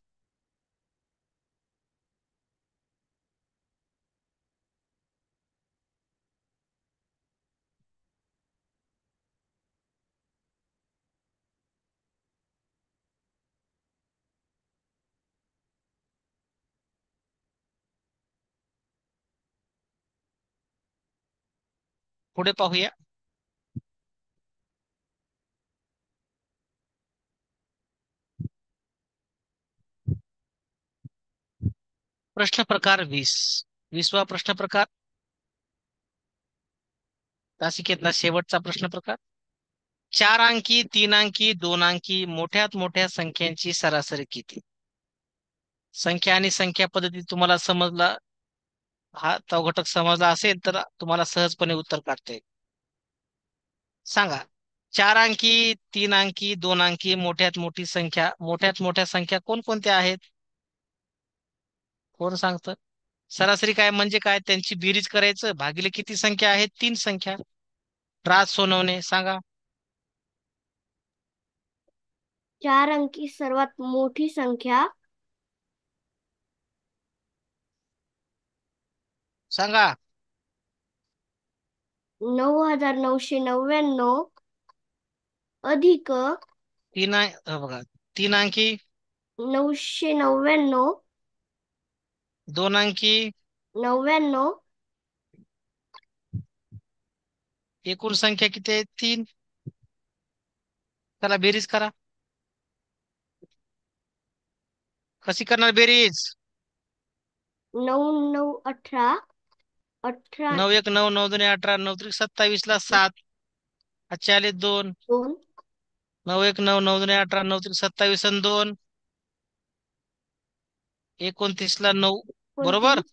S1: पुढे पाहूया. प्रश्न प्रकार 20. 20वा प्रश्न प्रकार, तासिकेतला शेवटचा प्रश्न प्रकार. 4 अंकी, 3 अंकी, 2 अंकी मोठ्यात मोठ्या संख्यांची सरासरी किती? संख्या आणि संख्या पद्धती तुम्हाला समजला, हा तो घटक समजला असेल तर तुम्हाला सहजपणे उत्तर काढता येईल. सांगा, 4 अंकी, 3 अंकी, 2 अंकी मोठ्यात मोठी संख्या, मोठ्यात मोठ्या संख्या कोणकोणत्या आहेत? कोण सांगतं? सरासरी काय म्हणजे काय, त्यांची बेरीज करायचं, भागिले किती संख्या आहेत? 3 संख्या. राज सोनवणे सांगा.
S2: 4 अंकी सर्वात मोठी संख्या
S1: सांगा.
S2: 9999 अधिक
S1: बघा, 3 अंकी,
S2: 999
S1: 2 अंकी,
S2: 99
S1: एकूण संख्या किती आहे? 3. त्याला बेरीज करा. कशी करणार बेरीज?
S2: 9 9 18 18
S1: 9 1 9 9 2 18 9 3 27 ला 7. 2.
S2: 2
S1: 9 1 9 9 2 18 9 3 27 आणि 2 29 ला 9 बरोबर.
S2: 29.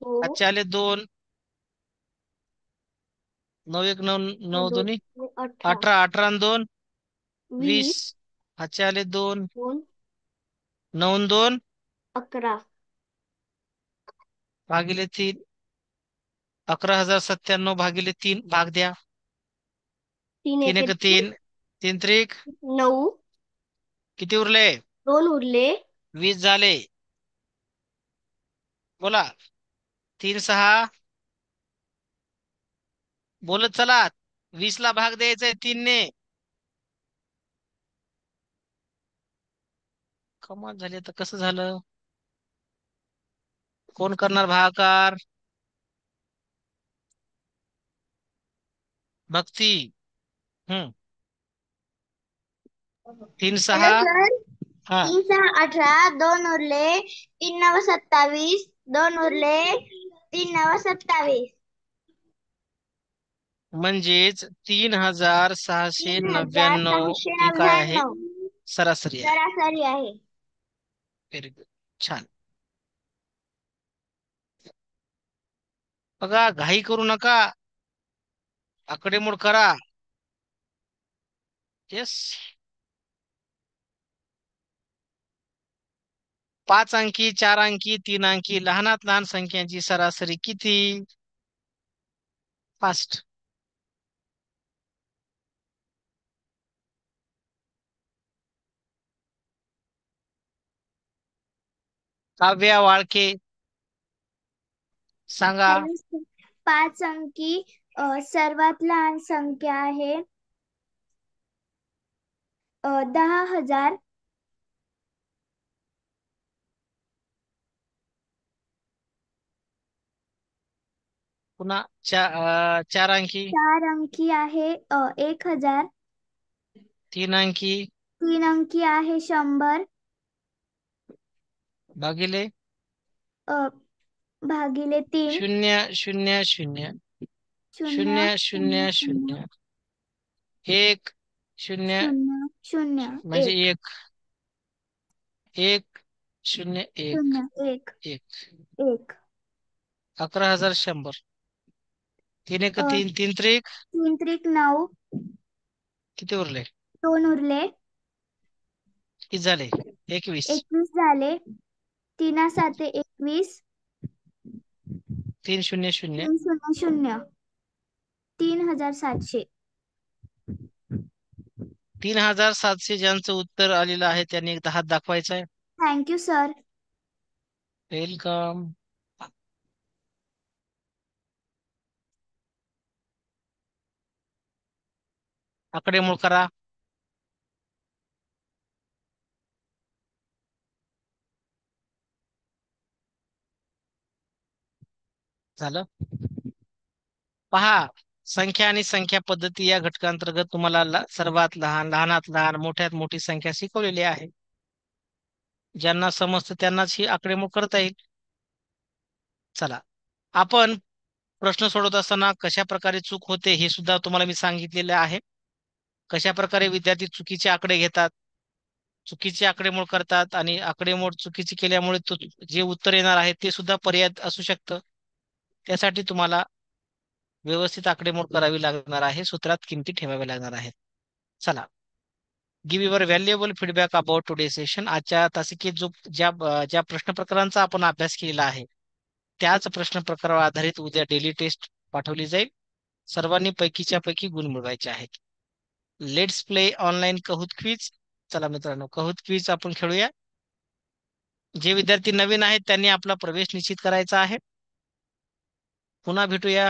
S2: हो.
S1: हातचे आले 2. 9 1 9 9
S2: 2
S1: 2
S2: 18.
S1: 18 18 आणि 2 20.
S2: 20.
S1: हातचे आले 2.
S2: 2.
S1: 9 आणि 2
S2: 11.
S1: भागिले 3. 11,097 भागिले 3 भाग द्या.
S2: 3
S1: 3
S2: एके
S1: 1 3 3 त्रिक
S2: 9.
S1: किती उरले?
S2: 2 उरले.
S1: 20 झाले. बोला. 3 6 बोलत चला. 20 ला भाग द्यायचा आहे 3 ने. कमाल झाली. आता कसं झालं? कोण करणार भागाकार? भक्ती. हम्म. 3 6
S2: हॅलो सर.
S1: हा
S2: 3 6 18. 2 उरले. 3 9 27. 2 उरले. 3 9 27.
S1: म्हणजेच 3,699 ही काय आहे?
S2: 3699
S1: सरासरी आहे.
S2: सरासरी आहे.
S1: Very good. छान. बघा घाई करू नका. आकडेमोड करा. येस. 5 अंकी, 4 अंकी, 3 अंकी लहानात लहान संख्यांची सरासरी किती? फास्ट. काव्या वाळके सांगा.
S2: Hello sir. 5 अंकी सर्वात लहान संख्या आहे 10,000.
S1: पुन्हा 4 अंकी.
S2: 4 अंकी आहे 1,000.
S1: 3 अंकी
S2: 3 अंकी आहे 100.
S1: भागिले
S2: भागिले 3.
S1: 0 0 0
S2: 0
S1: 0
S2: 0
S1: 0
S2: 0
S1: 0 1 0
S2: 0 0
S1: म्हणजे
S2: 1
S1: 1 1 0 1
S2: 0 1
S1: 1.
S2: 1.
S1: 11,100. 3 1 3 3 त्रिक
S2: 3 त्रिक 9.
S1: किती उरले?
S2: 2 उरले.
S1: किती झाले? 21.
S2: 21 झाले. 3 7 21.
S1: 3 0 0
S2: 3 0 0. 3,700.
S1: 3,700 ज्यांचं उत्तर आलेलं आहे त्यांनी एकदा हात दाखवायचा आहे.
S2: Thank you sir.
S1: वेलकम. आकडेमोड करा. झालं. पहा. संख्या आणि संख्या पद्धती या घटकांतर्गत तुम्हाला सर्वात लहान, लहानात लहान, मोठ्यात मोठी संख्या शिकवलेली आहे. ज्यांना समजतं त्यांनाच ही आकडेमोड करता येईल. चला. आपण प्रश्न सोडवत असताना कशा प्रकारे चूक होते हे सुद्धा तुम्हाला मी सांगितलेले आहे. कशा प्रकारे विद्यार्थी चुकीचे आकडे घेतात, चुकीचे आकडेमोड करतात आणि आकडेमोड चुकीची केल्यामुळे जे उत्तर येणार आहे ते सुद्धा पर्याय असू शकतं. त्यासाठी तुम्हाला व्यवस्थित आकडेमोड करावी लागणार आहे. सूत्रात किमती ठेवाव्या लागणार आहेत. चला. Give your valuable feedback about today session. आजच्या तासिकेत ज्या प्रश्न प्रकारांचा आपण अभ्यास केलेला आहे त्याच प्रश्न प्रकारावर आधारित उद्या डेली टेस्ट पाठवली जाईल. सर्वांनी पैकीच्या पैकी गुण मिळवायचे आहेत. Let's play online कहूत quiz. चला मित्रांनो, कहूत क्विज आपण खेळूया. जे विद्यार्थी नवीन आहेत त्यांनी आपला प्रवेश निश्चित करायचा आहे. पुन्हा भेटूया